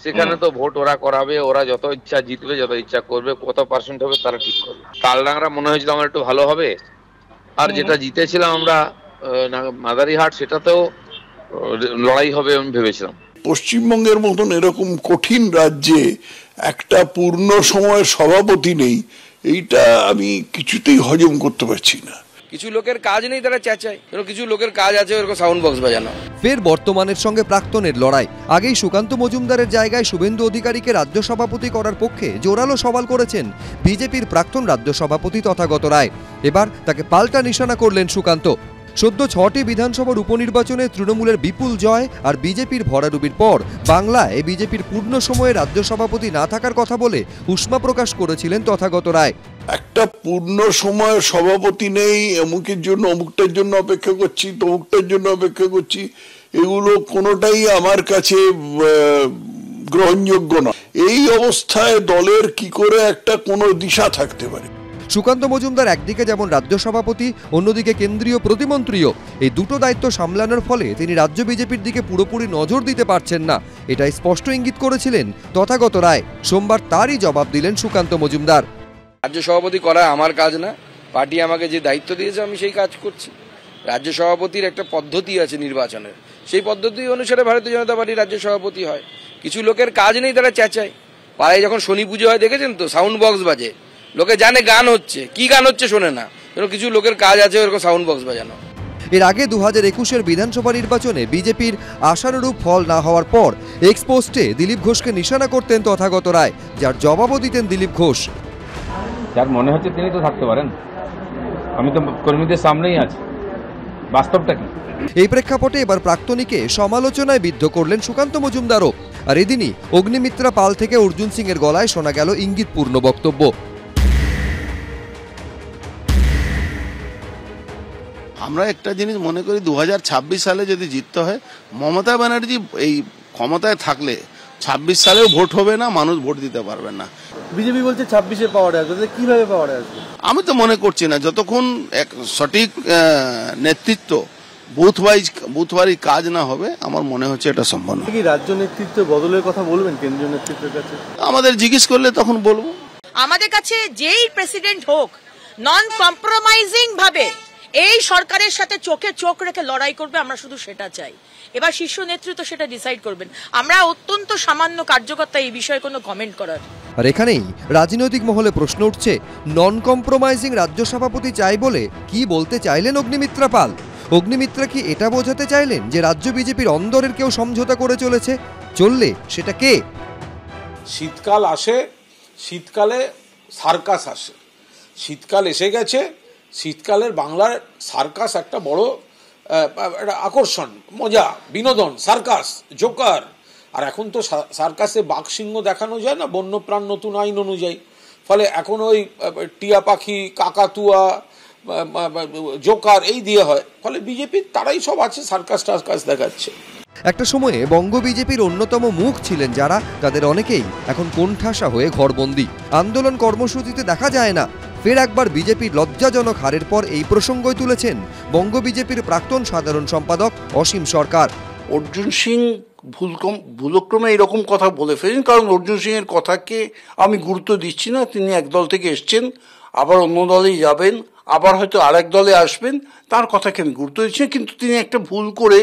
সেখানে তো ভোট ওরা করাবে, ওরা যত ইচ্ছা জিতবে, যত ইচ্ছা করবে, কত পার্সেন্ট হবে তারা ঠিক করবে। তালডাংরা মনে হয়েছিল আমার একটু ভালো হবে, আর যেটা জিতেছিলাম আমরা মাদারিহাট, সেটাতেও লড়াই হবে আমি ভেবেছিলাম। পশ্চিমবঙ্গের মতন এরকম কঠিন রাজ্যে একটা পূর্ণ সময়ের সভাপতি নেই, এইটা আমি কিছুতেই হজম করতে পারছি না। কিছু লোকের কাজ নেই, তারা চেঁচায়, কিছু লোকের কাজ আছে ওরকম সাউন্ড বক্স বাজানো। ফের বর্তমানের সঙ্গে প্রাক্তনের লড়াই। আগেই সুকান্ত মজুমদারের জায়গায় শুভেন্দু অধিকারীকে রাজ্য সভাপতি করার পক্ষে জোরালো সওয়াল করেছেন বিজেপির প্রাক্তন রাজ্য সভাপতি তথাগত রায়। এবার তাকে পাল্টা নিশানা করলেন সুকান্ত। সদ্য 6টি বিধানসভার উপনির্বাচনে তৃণমূলের বিপুল জয় আর বিজেপির ভরাডুবির পর বাংলায় বিজেপির পূর্ণ সময়ে রাজ্য সভাপতি না থাকার কথা বলে উষ্মা প্রকাশ করেছিলেন তথাগত রায়। একটা পূর্ণ সময় সভাপতি নেই, অমুকের জন্য অমুকটার জন্য অপেক্ষা করছি, তমুকটার জন্য অপেক্ষা করছি, এগুলো কোনোটাই আমার কাছে গ্রহণযোগ্য না। এই অবস্থায় দলের কি করে একটা কোনো দিশা থাকতে পারে? সুকান্ত মজুমদার একদিকে যেমন রাজ্য সভাপতি, অন্যদিকে কেন্দ্রীয় প্রতিমন্ত্রীও। এই দুটো দায়িত্ব সামলানোর ফলে তিনি রাজ্য বিজেপির দিকে পুরোপুরি নজর দিতে পারছেন না, এটাই স্পষ্ট ইঙ্গিত করেছিলেন তথাগত রায়। সোমবার তারই জবাব দিলেন সুকান্ত মজুমদার। রাজ্য সভাপতি করা আমার কাজ না, পার্টি আমাকে যে দায়িত্ব দিয়েছে আমি সেই কাজ করছি। রাজ্য সভাপতির একটা পদ্ধতি আছে নির্বাচনের, সেই পদ্ধতি অনুসারে ভারতীয় জনতা পার্টি রাজ্য সভাপতি হয়। কিছু লোকের কাজ নেই, তারা চেঁচায়। পাড়ায় যখন শনি পুজো হয় দেখেছেন তো, সাউন্ড বক্স বাজে, লোকে জানে গান হচ্ছে, কি গান হচ্ছে শোনে না। কিছু লোকের কাজ আছে ওরকম সাউন্ড বক্স বাজানো। এর আগে 2021-এর বিধানসভা নির্বাচনে বিজেপির আশানুরূপ ফল না হওয়ার পর এক্সপোস্টে দিলীপ ঘোষকে নিশানা করতেন তথাগত রায়, যার জবাবও দিতেন দিলীপ ঘোষ। যার মনে হচ্ছে তিনি তো থাকতে পারেন, আমি তো কর্মীদের সামনেই আছি, বাস্তবটা কি? এই প্রেক্ষাপটে এবার প্রাক্তনীকে সমালোচনায় বিদ্ধ করলেন সুকান্ত মজুমদারও। আর এদিনই অগ্নিমিত্রা পাল থেকে অর্জুন সিং এর গলায় শোনা গেল ইঙ্গিতপূর্ণ বক্তব্য। আমরা একটা জিনিস মনে করি, 2026 সালে যদি জিততে হয়, মমতা ব্যানার্জি এই ক্ষমতায় থাকলে 26 সালেও ভোট হবে না, মানুষ ভোট দিতে পারবে না। বিজেপি বলছে 26-এ পাওয়ারে আসবে, কিভাবে পাওয়ারে আসবে? আমি তো মনে করছি না, যতক্ষণ এক সঠিক নেতৃত্ব বুথওয়ারি কাজ না হবে, আমার মনে হচ্ছে এটা সম্ভব না। কি রাজ্য নেতৃত্ব বদলের কথা বলবেন কেন্দ্রীয় নেতৃত্বের কাছে? আমাদের জিজ্ঞেস করলে তখন বলবো। আমাদের কাছে যেই প্রেসিডেন্ট হোক, নন কম্প্রোমাইজিং ভাবে এই সরকারের সাথে চোখে চোখ রেখে লড়াই করবে, আমরা শুধু সেটা চাই। এবার শীর্ষ নেতৃত্ব সেটা ডিসাইড করবেন। আমরা অত্যন্ত সামান্য কার্যকর্তা এই বিষয়ে কোনো কমেন্ট করার। আর এখানেই রাজনৈতিক মহলে প্রশ্ন উঠছে, নন কম্প্রোমাইজিং রাজ্য সভাপতি চাই বলে কি বলতে চাইলেন অগ্নিমিত্রা পাল? অগ্নিমিত্রা কি এটা বোঝাতে চাইলেন যে রাজ্য বিজেপির অন্দরের কেউ সমঝোতা করে চললে সেটা কে? শীতকাল আসে, শীতকালে সার্কাস আসে, শীতকাল এসে গেছে, শীতকালের বাংলার সার্কাস একটা বড় আকর্ষণ, মজা, বিনোদন, সার্কাস, জোকার। আর এখন তো সার্কাসে বাঘসিংহ দেখানো যায় না বন্যপ্রাণ নতুন আইন অনুযায়ী, ফলে এখন ওই টিয়া পাখি, কাকাতুয়া, জোকার এই দিয়ে হয়, ফলে বিজেপির তারাই সব আছে, সার্কাস টার্কাস দেখাচ্ছে। একটা সময়ে বঙ্গ বিজেপির অন্যতম মুখ ছিলেন যারা, তাদের অনেকেই এখন কোণঠাসা হয়ে ঘরবন্দি। আন্দোলন কর্মসূচিতে দেখা যায় না। ফের একবার বিজেপির লজ্জাজনক হারের পর এই প্রসঙ্গই তুলেছেন বঙ্গ বিজেপির প্রাক্তন সাধারণ সম্পাদক অসীম সরকার। অর্জুন সিং ভুলক্রমে এরকম কথা বলে ফেলেন, কারণ অর্জুন সিং এর কথাকে আমি গুরুত্ব দিচ্ছি না। তিনি এক দল থেকে এসছেন, আবার অন্য দলেই যাবেন, আবার হয়তো আরেক দলে আসবেন, তার কথাকে আমি গুরুত্ব দিচ্ছি। কিন্তু তিনি একটা ভুল করে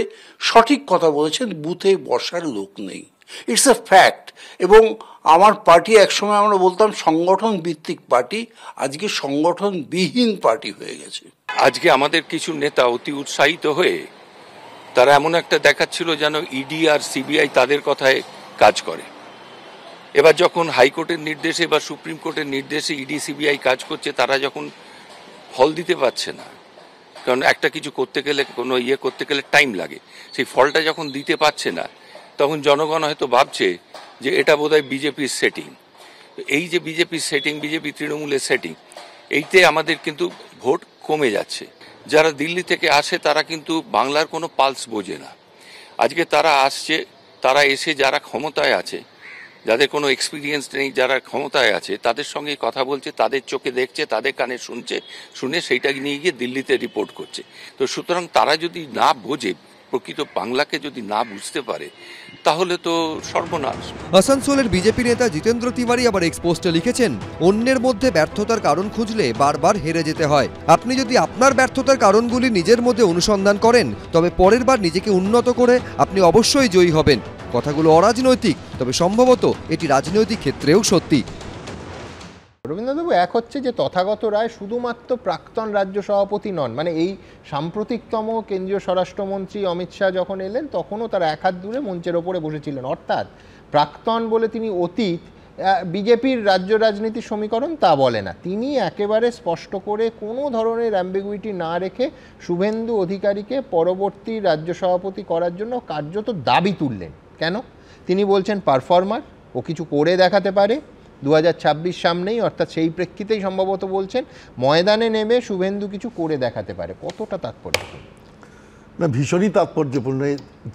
সঠিক কথা বলেছেন, বুথে বসার লোক নেই। It's a fact. এবং আমার পার্টি একসময় আমরা বলতাম সংগঠন ভিত্তিক পার্টি, আজকে সংগঠনবিহীন পার্টি হয়ে গেছে। আজকে আমাদের কিছু নেতা অতি উৎসাহিত হয়ে তারা এমন একটা দেখাচ্ছিল যেন ইডি আর সিবিআই তাদের কথায় কাজ করে। এবার যখন হাইকোর্টের নির্দেশে বা সুপ্রিম কোর্টের নির্দেশে ইডি সিবিআই কাজ করছে, তারা যখন ফল দিতে পারছে না, কারণ একটা কিছু করতে গেলে, কোনো করতে গেলে টাইম লাগে, সেই ফলটা যখন দিতে পারছে না, তখন জনগণ হয়তো ভাবছে যে এটা বোধহয় বিজেপির সেটিং। এই যে বিজেপির সেটিং, বিজেপি তৃণমূলের সেটিং, এইতে আমাদের কিন্তু ভোট কমে যাচ্ছে। যারা দিল্লি থেকে আসে তারা কিন্তু বাংলার কোনো পালস বোঝে না। আজকে তারা আসছে, তারা এসে যারা ক্ষমতায় আছে, যাদের কোনো এক্সপিরিয়েন্স নেই, যারা ক্ষমতায় আছে, তাদের সঙ্গে কথা বলছে, তাদের চোখে দেখছে, তাদের কানে শুনে সেইটা নিয়ে গিয়ে দিল্লিতে রিপোর্ট করছে। তো সুতরাং তারা যদি না বোঝে, প্রকৃত বাংলাকে যদি না বুঝতে পারে, তাহলে তো সর্বনাশ। আসানসোলের বিজেপি নেতা জিতেন্দ্র তিওয়ারি আবার এক্সপোস্টে লিখেছেন, অন্যের মধ্যে ব্যর্থতার কারণ খুঁজলে বারবার হেরে যেতে হয়। আপনি যদি আপনার ব্যর্থতার কারণগুলি নিজের মধ্যে অনুসন্ধান করেন, তবে পরের বার নিজেকে উন্নত করে আপনি অবশ্যই জয়ী হবেন। কথাগুলো অরাজনৈতিক, তবে সম্ভবত এটি রাজনৈতিক ক্ষেত্রেও সত্যি। রবীন্দ্রবাবু, এক হচ্ছে যে তথাগত রায় শুধুমাত্র প্রাক্তন রাজ্য সভাপতি নন, মানে এই সাম্প্রতিকতম কেন্দ্রীয় স্বরাষ্ট্রমন্ত্রী অমিত শাহ যখন এলেন তখনও তার এক হাত দূরে মঞ্চের ওপরে বসেছিলেন, অর্থাৎ প্রাক্তন বলে তিনি অতীত বিজেপির রাজ্য রাজনীতির সমীকরণ তা বলে না। তিনি একেবারে স্পষ্ট করে কোনো ধরনের অ্যাম্বিগুইটি না রেখে শুভেন্দু অধিকারীকে পরবর্তী রাজ্য সভাপতি করার জন্য কার্যত দাবি তুললেন। কেন? তিনি বলছেন পারফর্মার, ও কিছু করে দেখাতে পারে, 2026 সামনেই, অর্থাৎ সেই প্রেক্ষিতেই সম্ভবত বলছেন ময়দানে নেমে শুভেন্দু কিছু করে দেখাতে পারে। কতটা তাৎপর্য? না, ভীষণই তাৎপর্যপূর্ণ।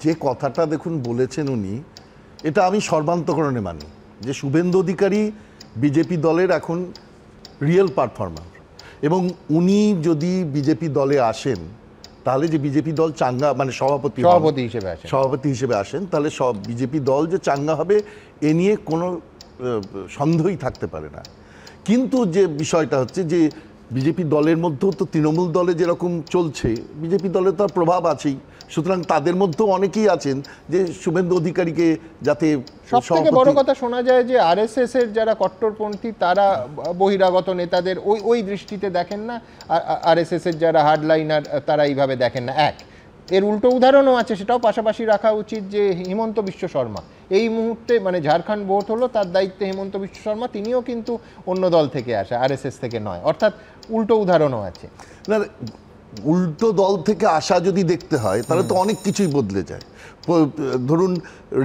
যে কথাটা দেখুন বলেছেন উনি, এটা আমি সর্বান্তকরণে মানি যে শুভেন্দু অধিকারী বিজেপি দলের এখন রিয়েল পারফর্মার, এবং উনি যদি বিজেপি দলে আসেন তাহলে যে বিজেপি দল চাঙ্গা, মানে সভাপতি হিসেবে আসেন, তাহলে সব বিজেপি দল যে চাঙ্গা হবে এ নিয়ে কোনো সন্দেহই থাকতে পারে না। কিন্তু যে বিষয়টা হচ্ছে যে বিজেপি দলের মধ্যেও তো তৃণমূল দলে যেরকম চলছে, বিজেপি দলে তো প্রভাব আছেই, সুতরাং তাদের মধ্যেও অনেকেই আছেন যে শুভেন্দু অধিকারীকে যাতে। সবথেকে বড় কথা শোনা যায় যে আরএসএস এর যারা কট্টরপন্থী তারা বহিরাগত নেতাদের ওই দৃষ্টিতে দেখেন না, আর আরএসএস এর যারা হার্ডলাইনার তারা এইভাবে দেখেন না। এর উল্টো উদাহরণও আছে, সেটাও পাশাপাশি রাখা উচিত, যে হিমন্ত বিশ্ব শর্মা এই মুহূর্তে, মানে ঝাড়খণ্ড ভোট হলো, তার দায়িত্বে হিমন্ত বিশ্ব শর্মা, তিনিও কিন্তু অন্য দল থেকে আসে, আরএসএস থেকে নয়। অর্থাৎ উল্টো উদাহরণও আছে। না, উল্টো দল থেকে আসা যদি দেখতে হয় তাহলে তো অনেক কিছুই বদলে যায়। ধরুন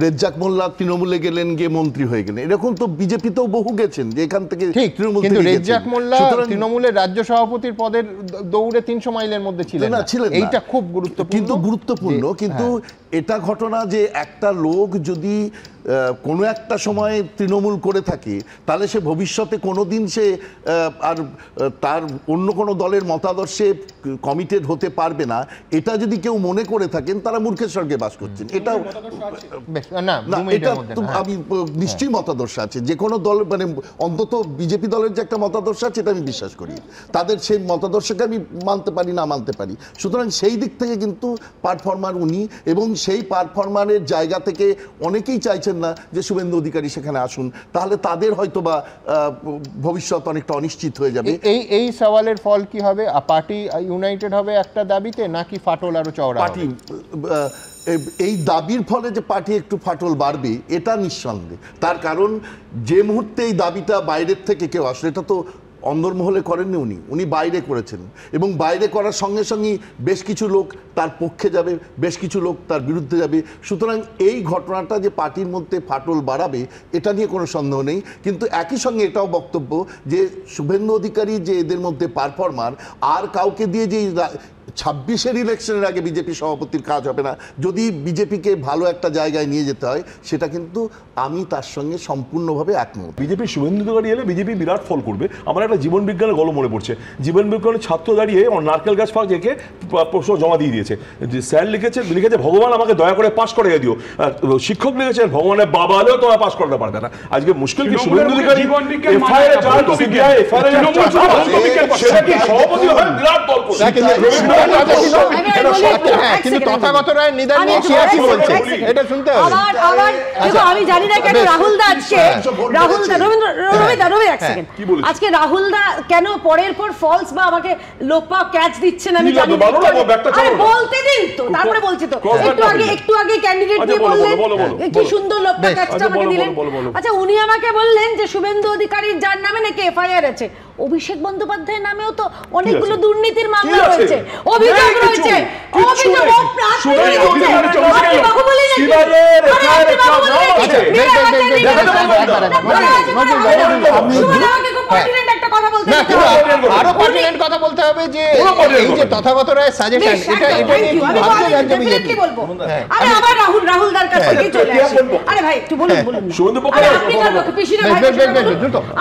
রেজ্জাক মোল্লা তৃণমূলে গেলেন, গিয়ে মন্ত্রী হয়ে গেলেন, এরকম তো বিজেপিতেও বহু গেছেন যে এখান থেকে তৃণমূল। কিন্তু রেজ্জাক মোল্লা তৃণমূলের রাজ্য সভাপতির পদের দৌড়ে 300 মাইলের মধ্যে ছিলেন না, এইটা খুব গুরুত্বপূর্ণ। কিন্তু এটা ঘটনা যে একটা লোক যদি কোনো একটা সময় তৃণমূল করে থাকে তাহলে সে ভবিষ্যতে কোনোদিন সে আর তার অন্য কোনো দলের মতাদর্শে কমিটেড হতে পারবে না, এটা যদি কেউ মনে করে থাকেন তারা মূর্খের স্বর্গে বাস করছেন। এটা আমি নিশ্চয়ই মতাদর্শ আছে, যে কোনো দল, মানে অন্তত বিজেপি দলের যে একটা মতাদর্শ আছে এটা আমি বিশ্বাস করি, তাদের সেই মতাদর্শকে আমি মানতে পারি না মানতে পারি। সুতরাং সেই দিক থেকে কিন্তু পারফর্মার উনি, এবং সেই পারফর্মারের জায়গা থেকে অনেকেই চাইছেন না যে শুভেন্দু অধিকারী সেখানে আসুন, তাহলে তাদের হয়তো বা ভবিষ্যৎ অনেকটা অনিশ্চিত হয়ে যাবে। এই সওয়ালের ফল কি হবে? পার্টি ইউনাইটেড হবে একটা দাবিতে, নাকি ফাটল আরো চওড়া? পার্টি এই দাবির ফলে যে পার্টি একটু ফাটল বাড়বে এটা নিঃসন্দেহ। তার কারণ যে মুহূর্তে এই দাবিটা বাইরের থেকে কেউ আসলে, এটা তো অন্দরমহলে করেননি উনি বাইরে করেছেন, এবং বাইরে করার সঙ্গে সঙ্গে বেশ কিছু লোক তার পক্ষে যাবে, বেশ কিছু লোক তার বিরুদ্ধে যাবে। সুতরাং এই ঘটনাটা যে পার্টির মধ্যে ফাটল বাড়াবে এটা নিয়ে কোনো সন্দেহ নেই। কিন্তু একই সঙ্গে এটাও বক্তব্য যে শুভেন্দু অধিকারী যে এদের মধ্যে পারফর্মার, আর কাউকে দিয়ে যে 26-এর ইলেকশনের আগে বিজেপি সভাপতির কাজ হবে না। যদি বিজেপিকে ভালো একটা জায়গায় নিয়ে যেতে হয়, সেটা কিন্তু আমি তার সঙ্গে সম্পূর্ণভাবে একমত। বিজেপি শুভেন্দু অধিকারী এলে বিজেপি বিরাট ফল করবে। আমার একটা জীবন বিজ্ঞানের গল্প মনে পড়ছে। জীবন বিজ্ঞানের ছাত্র দাঁড়িয়ে নারকেল গাছ ফাঁক রেখে প্রশ্ন জমা দিয়ে দিয়েছে। যে স্যার লিখেছে ভগবান আমাকে দয়া করে পাস করে দিও। শিক্ষক লিখেছেন ভগবানের বাবা হলেও তোমার পাস করতে পারবে না। আজকে মুশকিল কি শুভেন্দু অধিকারী এফআইআর সেটা কি সভাপতি হয় বিরাট দল করবে। কিন্তু তথাগত রায় নিদান নিয়ে কি বলছে এটা শুনতে হবে। আমি জানি না কেন রাহুল দা আজকে রবি এক সেকেন্ড, আজকে রাহুল দা কেন পরের পর ফলস বা আমাকে লোপা ক্যাচ দিচ্ছেন আমি জানি না। আরে বলতে দিন তো, তারপরে বলছি তো। একটু আগে ক্যান্ডিডেট দিয়ে বললেন কি সুন্দর লোপা ক্যাচটা আমাকে দিলেন। আচ্ছা, উনি আমাকে বললেন যে শুভেন্দু অধিকারীর যার নামে নাকি এফআইআর আছে, অভিষেক বন্দ্যোপাধ্যায়ের নামেও তো অনেকগুলো দুর্নীতির মামলা রয়েছে, অভিযোগ রয়েছে। আরো পার্টিনেন্ট কথা বলতে হবে যে এই যে তথাগত রায় সাজেশন, এটা আবার রাহুল দার কাছে চলে আসি। আরে ভাই একটু বলুন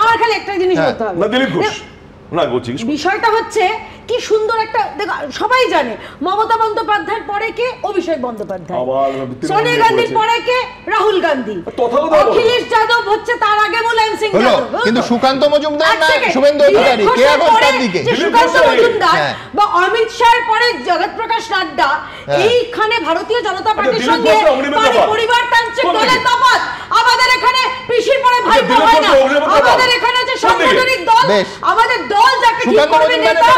আমার খালি একটা জিনিস বলতে হবে। বিষয়টা হচ্ছে কি সুন্দর একটা, দেখো সবাই জানে মমতা বন্দ্যোপাধ্যায়ের পরে কে অভিষেক বন্দ্যোপাধ্যায়, সোনিয়া গান্ধীর পরে কে রাহুল গান্ধী, অখিলেশ যাদব হচ্ছে তার আগে মুলায়ম সিং যাদব, কিন্তু সুকান্ত মজুমদার না শুভেন্দু অধিকারী কে এখন তার দিকে? সুকান্ত মজুমদার বা অমিত শাহের পরে জগৎ প্রকাশ নাড্ডা, এইখানে ভারতীয় জনতা পার্টির সঙ্গে পরিবারতান্ত্রিক দলের তফাৎ। আমাদের এখানে পিসির পরে ভাই হয় না, আমাদের এখানে হচ্ছে সাংগঠনিক দল, আমাদের দল যাকে ঠিক করবে নেতা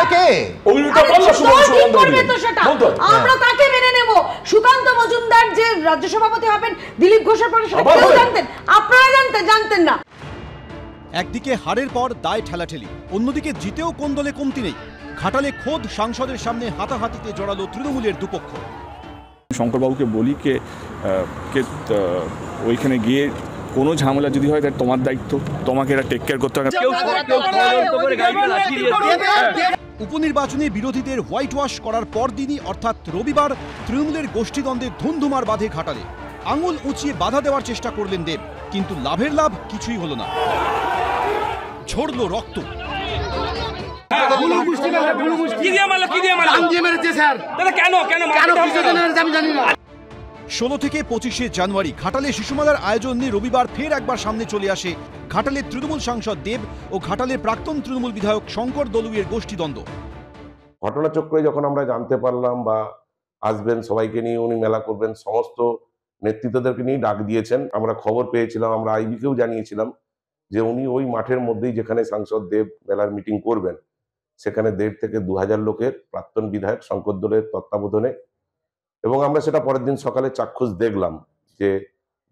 আমরা তাকে মেনে নেব। সুকান্ত মজুমদার যে রাজ্য সভাপতি হবেন দিলীপ ঘোষের পরে, সেটা কেউ জানতেন? আপনারা জানতেন না। একদিকে হারের পর দায় ঠেলাঠেলি, অন্যদিকে জিতেও কোন দলে কমতি নেই। ঘাটালে খোদ সাংসদের সামনে হাতাহাতিতে জড়ালো তৃণমূলের দুপক্ষ। শঙ্করবাবুকে বলি কে ওইখানে গিয়ে কোনো ঝামেলা যদি হয় তাহলে তোমার দায়িত্ব, তোমাকে এটা টেক কেয়ার করতে হবে। উপনির্বাচনে বিরোধীদের হোয়াইট ওয়াশ করার পরদিনই অর্থাৎ রবিবার তৃণমূলের গোষ্ঠীদ্বন্দ্বে ধুন্ধুমার বাঁধে ঘাটালে। আঙুল উঁচিয়ে বাধা দেওয়ার চেষ্টা করলেন দেব, কিন্তু লাভের লাভ কিছুই হলো না, ঝরল রক্ত। 16 থেকে 25 জানুয়ারি ঘাটালে শিশুমেলার আয়োজন নিয়ে রবিবার ফের একবার সামনে চলে আসে ঘাটালের তৃণমূল সাংসদ দেব ও ঘাটালের প্রাক্তন তৃণমূল বিধায়ক শঙ্কর দলুইয়ের গোষ্ঠীদ্বন্দ্ব। ঘটনাচক্রে যখন আমরা জানতে পারলাম বা আসবেন সবাইকে নিয়ে উনি মেলা করবেন, সমস্ত নেতৃত্বদেরকে নিয়ে ডাক দিয়েছেন। আমরা খবর পেয়েছিলাম, আমরা আইবিকেও জানিয়েছিলাম যে উনি ওই মাঠের মধ্যেই যেখানে সাংসদ দেব মেলার মিটিং করবেন সেখানে 1,500 থেকে 2,000 লোকের প্রাক্তন বিধায়ক শঙ্কর দলের তত্ত্বাবধানে, এবং আমরা সেটা পরের দিন সকালে চাক্ষুষ দেখলাম যে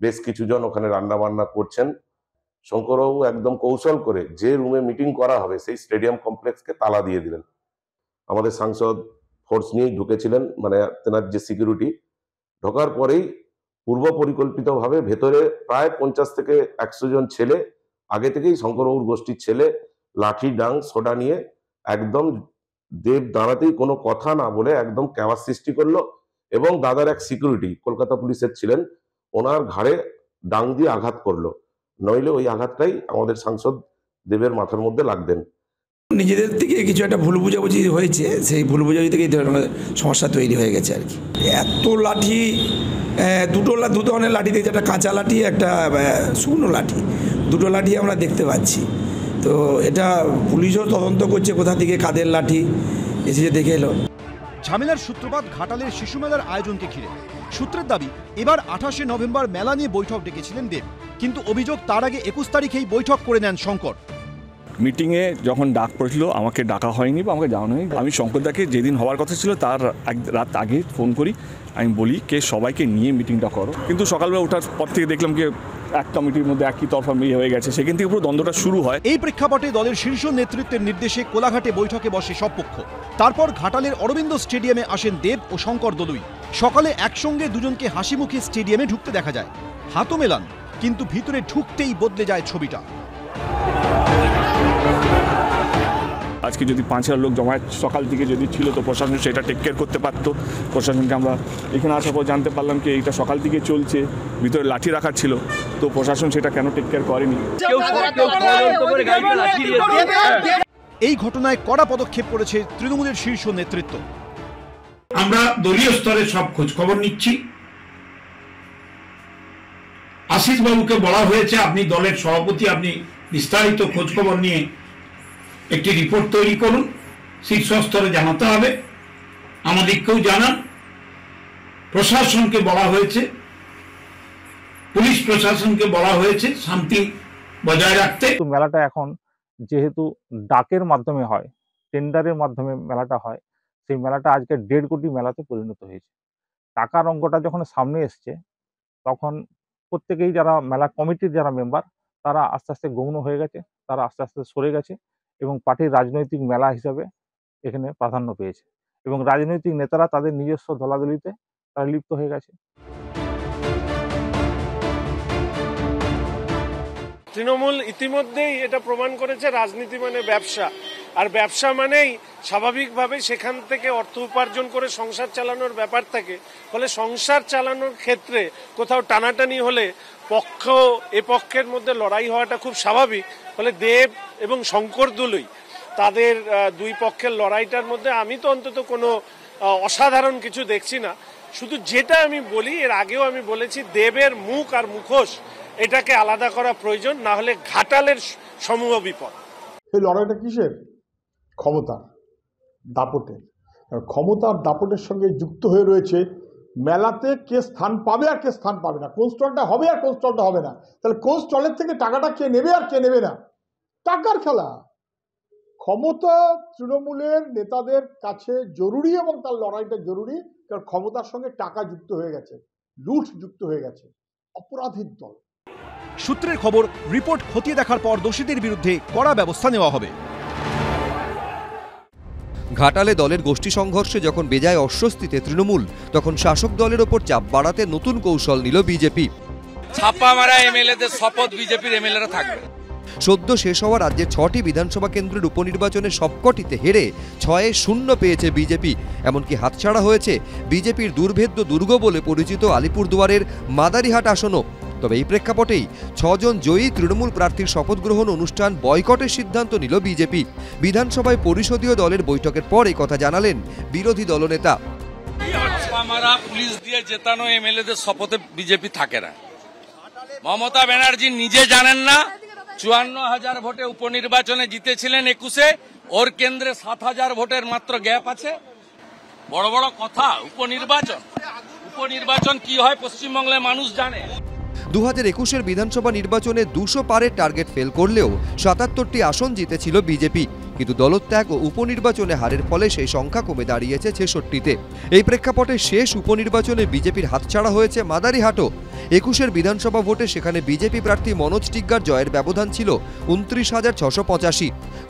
বেশ কিছু জন ওখানে রান্না বান্না করছেন। শঙ্করবাবু একদম কৌশল করে যে রুমে মিটিং করা হবে সেই স্টেডিয়াম কমপ্লেক্সকে তালা দিয়ে দিলেন। আমাদের সাংসদ ফোর্স নিয়েই ঢুকেছিলেন, মানে তেনার যে সিকিউরিটি, ঢোকার পরেই পূর্ব পরিকল্পিতভাবে ভেতরে প্রায় 50 থেকে 100 জন ছেলে, আগে থেকেই শঙ্করবাবুর গোষ্ঠীর ছেলে, লাঠি ডাং সোডা নিয়ে একদম দেব দাঁড়াতেই কোনো কথা না বলে একদম ক্যাওয়াস সৃষ্টি করলো, এবং দাদার এক সিকিউরিটি কলকাতা পুলিশের ছিলেন, ওনার ঘাড়ে ডাং দিয়ে আঘাত করলো, নইলে ওই আঘাতটাই আমাদের সাংসদ দেবের মাথার মধ্যে লাগতেন। নিজেদের থেকে কিছু একটা ভুল বুঝাবুঝি হয়েছে, সেই ভুল বুঝাবুঝি থেকে এই ধরনের সমস্যা তৈরি হয়ে গেছে আর কি। এত লাঠি, দু ধরনের লাঠি দেখছি, একটা কাঁচা লাঠি, একটা শুকনো লাঠি, দুটো লাঠি আমরা দেখতে পাচ্ছি। তো এটা পুলিশও তদন্ত করছে কোথা থেকে কাদের লাঠি এসে দেখে এলো। ঝামেলার সূত্রপাত ঘাটালের শিশু মেলার আয়োজনকে ঘিরে। সূত্রের দাবি এবার 28 নভেম্বর মেলা নিয়ে বৈঠক ডেকেছিলেন দেব, কিন্তু অভিযোগ তার আগে 21 তারিখেই বৈঠক করে নেন শঙ্কর। মিটিংয়ে যখন ডাক পড়েছিল আমাকে ডাকা হয়নি বা আমাকে জানানো হয়নি। আমি শঙ্করদাকে যেদিন হওয়ার কথা ছিল তার এক রাত আগে ফোন করি, আমি বলি কে সবাইকে নিয়ে মিটিংটা করো, কিন্তু সকালবেলা ওঠার পর থেকে দেখলাম যে এক কমিটির মধ্যে একই তরফা মিলিয়ে হয়ে গেছে, সেখান থেকে পুরো দ্বন্দ্বটা শুরু হয়। এই প্রেক্ষাপটে দলের শীর্ষ নেতৃত্বের নির্দেশে কোলাঘাটে বৈঠকে বসে সব পক্ষ। তারপর ঘাটালের অরবিন্দ স্টেডিয়ামে আসেন দেব ও শঙ্কর দলুই। সকালে একসঙ্গে দুজনকে হাসি মুখে স্টেডিয়ামে ঢুকতে দেখা যায়, হাতও মেলান, কিন্তু ভিতরে ঢুকতেই বদলে যায় ছবিটা। আজকে যদি 5,000 লোক জমায়েত সকাল থেকে যদি ছিল তো প্রশাসন সেটা টেক কেয়ার করতে পারতো। প্রশাসনকে আমরা এখানে আসার পর জানতে পারলাম কি এইটা সকাল থেকে চলছে, ভিতরে লাঠি রাখার ছিল, তো প্রশাসন সেটা কেন টেক কেয়ার করেনি। এই ঘটনায় কড়া পদক্ষেপ করেছে তৃণমূলের শীর্ষ নেতৃত্ব। আমরা দলীয় স্তরে সব খোঁজ খবর নিচ্ছি। আশিস বাবুকে বলা হয়েছে আপনি দলের সভাপতি, আপনি বিস্তারিত খোঁজ খবর নিয়ে একটি রিপোর্ট তৈরি করুন, শীর্ষ স্তরে জানাতে হবে, আমাদেরকেও জানান। প্রশাসনকে বলা হয়েছে, পুলিশ প্রশাসনকে বলা হয়েছে শান্তি বজায় রাখতে। মেলাটা এখন যেহেতু ডাকের মাধ্যমে হয়, টেন্ডারের মাধ্যমে মেলাটা হয়, সেই মেলাটা আজকে 1.5 কোটি মেলাতে পরিণত হয়েছে। টাকার অঙ্কটা যখন সামনে এসছে তখন প্রত্যেকেই যারা মেলা কমিটির যারা মেম্বার তারা আস্তে আস্তে গৌণ হয়ে গেছে, তারা আস্তে আস্তে সরে গেছে এবং পার্টির রাজনৈতিক মেলা হিসাবে এখানে প্রাধান্য পেয়েছে, এবং রাজনৈতিক নেতারা তাদের নিজস্ব দলাদলিতে তারা লিপ্ত হয়ে গেছে। তৃণমূল ইতিমধ্যেই এটা প্রমাণ করেছে রাজনীতি মানে ব্যবসা, আর ব্যবসা মানেই স্বাভাবিকভাবে সেখান থেকে অর্থ উপার্জন করে সংসার চালানোর ব্যাপার থাকে। ফলে সংসার চালানোর ক্ষেত্রে কোথাও টানাটানি হলে এ পক্ষের মধ্যে লড়াই হওয়াটা খুব স্বাভাবিক। ফলে দেব এবং শঙ্কর দলুই তাদের দুই পক্ষের লড়াইটার মধ্যে আমি তো অন্তত কোনো অসাধারণ কিছু দেখছি না। শুধু যেটা আমি বলি, এর আগেও আমি বলেছি, দেবের মুখ আর মুখোশ এটাকে আলাদা করা প্রয়োজন, না হলে ঘাটালের সমূহ বিপদ। এই লড়াইটা কিসের? ক্ষমতার দাপটের। ক্ষমতার দাপটের সঙ্গে যুক্ত হয়ে রয়েছে মেলাতে কে স্থান পাবে আর কে স্থান পাবে না, কোন স্টলটা হবে আর কোন স্টলটা হবে না। তাহলে কোন স্টলের থেকে টাকাটা কে নেবে আর কে নেবে না, টাকার খেলা। ক্ষমতা তৃণমূলের নেতাদের কাছে জরুরি এবং তার লড়াইটা জরুরি, কারণ ক্ষমতার সঙ্গে টাকা যুক্ত হয়ে গেছে, লুট যুক্ত হয়ে গেছে, অপরাধীর দল। সূত্রের খবর, রিপোর্ট খতিয়ে দেখার পর দোষীদের বিরুদ্ধে কড়া ব্যবস্থা নেওয়া হবে। ঘাটালে দলের গোষ্ঠী সংঘর্ষে যখন বেজায় অস্বস্তিতে তৃণমূল, তখন শাসক দলের ওপর চাপ বাড়াতে নতুন কৌশল নিল বিজেপি। ছাপা মারা এমএলএদের শপথ বিজেপির এমএলএরা থাকবে। সদ্য শেষ হওয়া রাজ্যের 6টি বিধানসভা কেন্দ্রের উপনির্বাচনে সবকটিতে হেরে 6-0 পেয়েছে বিজেপি। এমনকি হাতছাড়া হয়েছে বিজেপির দুর্ভেদ্য দুর্গ বলে পরিচিত আলিপুরদুয়ারের মাদারিহাট আসনও। তবে এই প্রেক্ষাপটেই 6 জন জয়ী তৃণমূল প্রার্থীর শপথ গ্রহণ অনুষ্ঠান বয়কটের সিদ্ধান্ত নিল বিজেপি। বিধানসভায় পরিষদীয় দলের বৈঠকের পর এই কথা জানালেন বিরোধী দলনেতা। পুলিশ দিয়ে জেতানো এমএলএদের শপথে বিজেপি থাকে না। মমতা ব্যানার্জি নিজে জানেন না 54,000 ভোটে উপনির্বাচনে জিতেছিলেন 21-এ, ওর কেন্দ্রে 7,000 ভোটের মাত্র গ্যাপ আছে। বড় বড় কথা। উপনির্বাচন কি হয় পশ্চিমবঙ্গের মানুষ জানে। 2021-এর বিধানসভা নির্বাচনে 200 পারের টার্গেট ফেল করলেও 77টি আসন জিতেছিল বিজেপি, কিন্তু দলত্যাগ ও উপনির্বাচনে হারের ফলে সেই সংখ্যা কমে দাঁড়িয়েছে 66তে। এই প্রেক্ষাপটে শেষ উপনির্বাচনে বিজেপির হাতছাড়া হয়েছে মাদারিহাটও। 21-এর বিধানসভা ভোটে সেখানে বিজেপি প্রার্থী মনোজ টিগ্গার জয়ের ব্যবধান ছিল 29,685।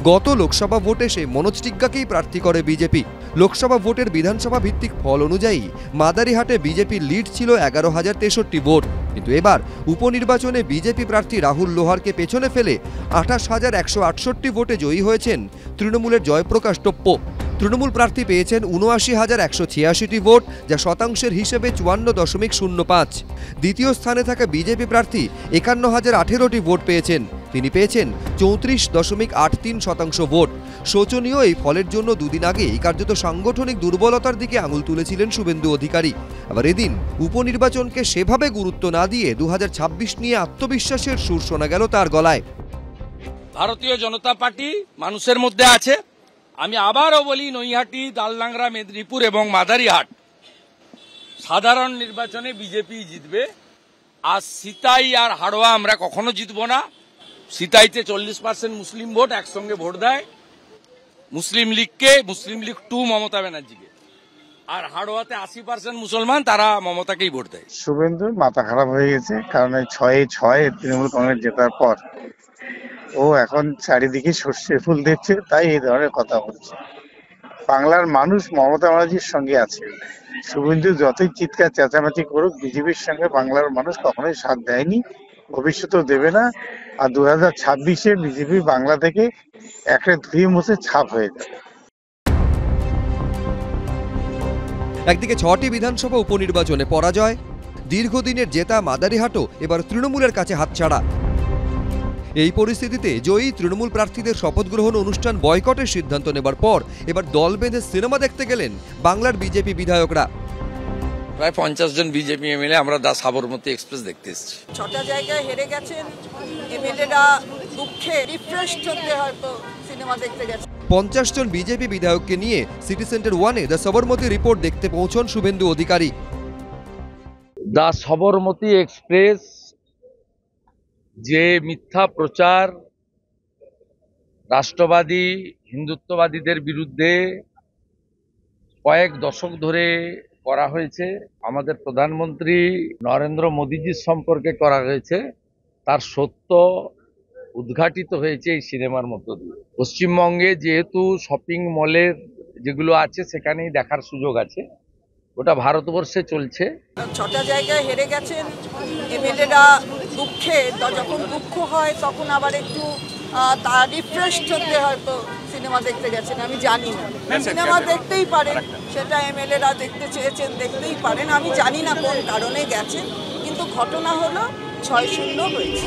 গত লোকসভা ভোটে সেই মনোজ টিগ্গাকেই প্রার্থী করে বিজেপি। লোকসভা ভোটের বিধানসভা ভিত্তিক ফল অনুযায়ী মাদারিহাটে বিজেপির লিড ছিল 11,063 ভোট, কিন্তু এবার উপনির্বাচনে বিজেপি প্রার্থী রাহুল লোহারকে পেছনে ফেলে 28,168 ভোটে জয়ী হয়েছেন তৃণমূলের জয়প্রকাশ টপ্প। তৃণমূল প্রার্থী পেয়েছেন 79,186টি ভোট, যা শতাংশের হিসেবে 54.05। দ্বিতীয় স্থানে থাকা বিজেপি প্রার্থী 51,018টি ভোট পেয়েছেন, তিনি পেয়েছেন 34.83% ভোট। শোচনীয় এই ফলের জন্য দুদিন আগেই কার্যত সাংগঠনিক দুর্বলতার দিকে আঙুল তুলেছিলেন শুভেন্দু অধিকারী। আবার এদিন উপনির্বাচনকে সেভাবে গুরুত্ব না দিয়ে 2026 নিয়ে আত্মবিশ্বাসের সুর শোনা গেল তার গলায়। ভারতীয় জনতা পার্টি মানুষের মধ্যে আছে। আমি আবারও বলি, নৈহাটি, দালডাংরা, মেদিনীপুর এবং মাদারিহাট সাধারণ নির্বাচনে বিজেপি জিতবে। আর সিতাই আর হাড়োয়া আমরা কখনো জিতব না। সিতাইতে 40% মুসলিম ভোট একসঙ্গে ভোট দেয় মুসলিম লীগকে, মুসলিম লীগ 2 মমতা ব্যানার্জিকে, আর হাড়োয়াতে 80% মুসলমান, তারা মমতাকেই ভোট দেয়। শুভেন্দুর মাথা খারাপ হয়ে গেছে, কারণ এই 6-6 তৃণমূল কংগ্রেস জেতার পর ও এখন চারিদিকে সর্ষে ফুল দেখছে, তাই এই ধরনের কথা বলছে। বাংলার মানুষ মমতা ব্যানার্জির সঙ্গে আছে। শুভেন্দু যতই চিৎকার চেঁচামেচি করুক, বিজেপির সঙ্গে বাংলার মানুষ কখনোই সাথ দেয়নি, ভবিষ্যতেও দেবে না। আর 2026-এ বিজেপি বাংলা থেকে একটা ধুয়ে মুছে ছাপ হয়ে যাবে। একদিকে 6টি বিধানসভা উপনির্বাচনে পরাজয়, দীর্ঘদিনের জেতা মাদারিহাটও এবার তৃণমূলের কাছে হাতছাড়া। এই পরিস্থিতিতে জয়ী তৃণমূল প্রার্থীদের শপথ গ্রহণ অনুষ্ঠান বয়কটের সিদ্ধান্ত নেবার পর এবার দল বেঁধে সিনেমা দেখতে গেলেন বাংলার বিজেপি বিধায়করা। প্রায় 50 জন বিজেপি এমএলএ আমরা সাবরমতী এক্সপ্রেস দেখতে এসেছি। 6টা জায়গায় হেরে গেছেন এমএলএরা, দুঃখে রিফ্রেশড হতে হয়তো সিনেমা দেখতে গেছে। 50 জন বিজেপি বিধায়ককে নিয়ে সিটি সেন্টার 1-এ দ্য সাবরমতী রিপোর্ট দেখতে পৌঁছন শুভেন্দু অধিকারী। দ্য সাবরমতী এক্সপ্রেস যে মিথ্যা প্রচার রাষ্ট্রবাদী হিন্দুত্ববাদীদের বিরুদ্ধে কয়েক দশক ধরে করা হয়েছে, আমাদের প্রধানমন্ত্রী নরেন্দ্র মোদীজির সম্পর্কে করা হয়েছে, তার সত্য উদ্ঘাটিত হয়েছে এই সিনেমার মধ্য দিয়ে। পশ্চিমবঙ্গে যেহেতু শপিং মলের যেগুলো আছে সেখানেই দেখার সুযোগ আছে, ওটা ভারতবর্ষে চলছে। 6টা জায়গায় হেরে গেছেন এমএলএরা, দুঃখে, যখন দুঃখ হয় তখন আবার একটু রিফ্রেশড হতে হয়তো সিনেমা দেখতে গেছেন, আমি জানি না। সিনেমা দেখতেই পারেন, সেটা এমএলএরা দেখতে চেয়েছেন, দেখতেই পারেন, আমি জানি না কোন কারণে গেছেন, কিন্তু ঘটনা হলো 6-0 হয়েছে।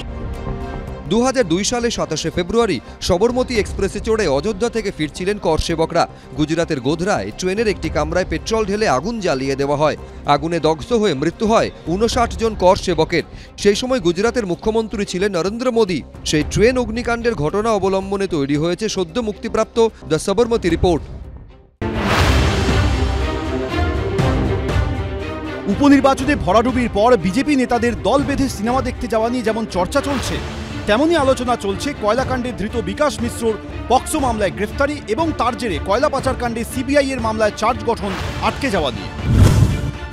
2002 সালে 27শে ফেব্রুয়ারি সবরমতী এক্সপ্রেসে চড়ে অযোধ্যা থেকে ফিরছিলেন কর সেবকরা। গুজরাতের গোধরায় ট্রেনের একটি কামরায় পেট্রোল ঢেলে আগুন জ্বালিয়ে দেওয়া হয়। আগুনে দগ্ধ হয়ে মৃত্যু হয় 59 জন কর সেবকের। সেই সময় গুজরাতের মুখ্যমন্ত্রী ছিলেন নরেন্দ্র মোদী। সেই ট্রেন অগ্নিকাণ্ডের ঘটনা অবলম্বনে তৈরি হয়েছে সদ্য মুক্তিপ্রাপ্ত দ্য সাবরমতী রিপোর্ট। উপনির্বাচনে ভরাডুবির পর বিজেপি নেতাদের দল বেঁধে সিনেমা দেখতে যাওয়া নিয়ে যেমন চর্চা চলছে, তেমনই আলোচনা চলছে কয়লাকাণ্ডে ধৃত বিকাশ মিশ্রর পক্সো মামলায় গ্রেফতারি এবং তার জেরে কয়লা পাচারকাণ্ডে সিবিআই এর মামলায় চার্জ গঠন আটকে যাওয়া নিয়ে।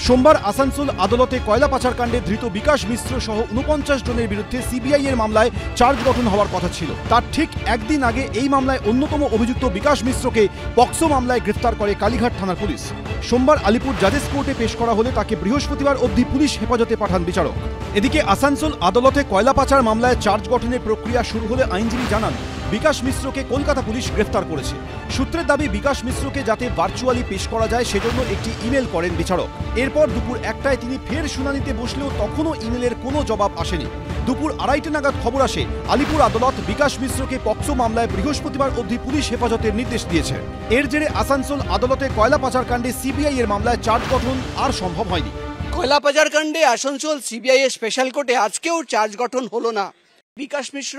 সোমবার আসানসোল আদালতে কয়লা পাচার কাণ্ডে ধৃত বিকাশ মিশ্র সহ 49 জনের বিরুদ্ধে সিবিআই এর মামলায় চার্জ গঠন হওয়ার কথা ছিল। তার ঠিক একদিন আগে এই মামলায় অন্যতম অভিযুক্ত বিকাশ মিশ্রকে পক্সো মামলায় গ্রেফতার করে কালীঘাট থানার পুলিশ। সোমবার আলিপুর জাজেস কোর্টে পেশ করা হলে তাকে বৃহস্পতিবার অবধি পুলিশ হেফাজতে পাঠান বিচারক। এদিকে আসানসোল আদালতে কয়লা পাচার মামলায় চার্জ গঠনের প্রক্রিয়া শুরু হলে আইনজীবী জানান বিকাশ মিশ্রকে কলকাতা পুলিশ গ্রেফতার করেছে। সূত্রের দাবি বিকাশ মিশ্রকে যাতে ভার্চুয়ালি পেশ করা যায় সেজন্য একটি ইমেল করেন বিচারক। এরপর দুপুর 1টায় তিনি ফের শুনানিতে বসলেও তখনও ইমেলের কোনো জবাব আসেনি। দুপুর 2:30 নাগাদ খবর আসে আলিপুর আদালত বিকাশ মিশ্রকে পক্সো মামলায় বৃহস্পতিবার অবধি পুলিশ হেফাজতের নির্দেশ দিয়েছে। এর জেরে আসানসোল আদালতে কয়লা পাচার কাণ্ডে সিবিআই এর মামলায় চার্জ গঠন আর সম্ভব হয়নি। কয়লা পাচার কাণ্ডে আসানসোল সিবিআই এর স্পেশাল কোর্টে আজকেও চার্জ গঠন হলো না। বিকাশ মিশ্র,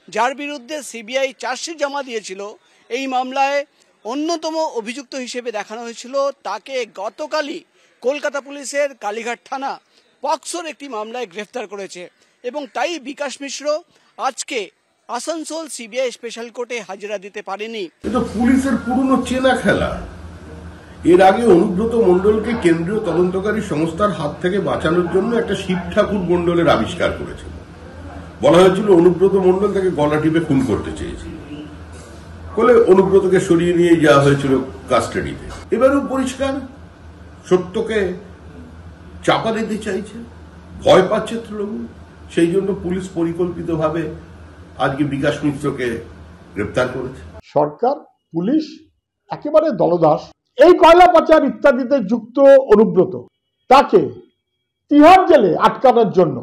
যার বিরুদ্ধে সিবিআই চার্জশিট জমা দিয়েছিল, এই মামলায় অন্যতম অভিযুক্ত হিসেবে দেখানো হয়েছিল, তাকে গতকালই কলকাতা পুলিশের কালীঘাট থানা পক্সোর একটি মামলায় গ্রেফতার করেছে এবং তাই বিকাশ মিশ্র আজকে আসানসোল সিবিআই স্পেশাল কোর্টে হাজিরা দিতে পারেনি। এটা পুলিশের পুরনো চেনা খেলা। এর আগে অনুব্রত মণ্ডলকে কেন্দ্রীয় তদন্তকারী সংস্থার হাত থেকে বাঁচানোর জন্য একটা শিব ঠাকুর মণ্ডলের আবিষ্কার করেছিল। বলা হয়েছিল অনুব্রত মণ্ডল তাকে গলা টিপে খুন করতে চেয়েছিল বলে অনুব্রতকে সরিয়ে নিয়ে যাওয়া হয়েছিল কাস্টাডিতে। এবারেও পরিষ্কার সত্যকে চাপা দিতে চাইছে, ভয় পাচ্ছে তৃণমূল, সেই জন্য পুলিশ পরিকল্পিতভাবে আজকে বিকাশ মিশ্রকে গ্রেপ্তার করেছে। সরকার, পুলিশ একেবারে দলদাস। এই কয়লা পাচার ইত্যাদিতে যুক্ত অনুব্রত, তাকে তিহার জেলে আটকানোর জন্য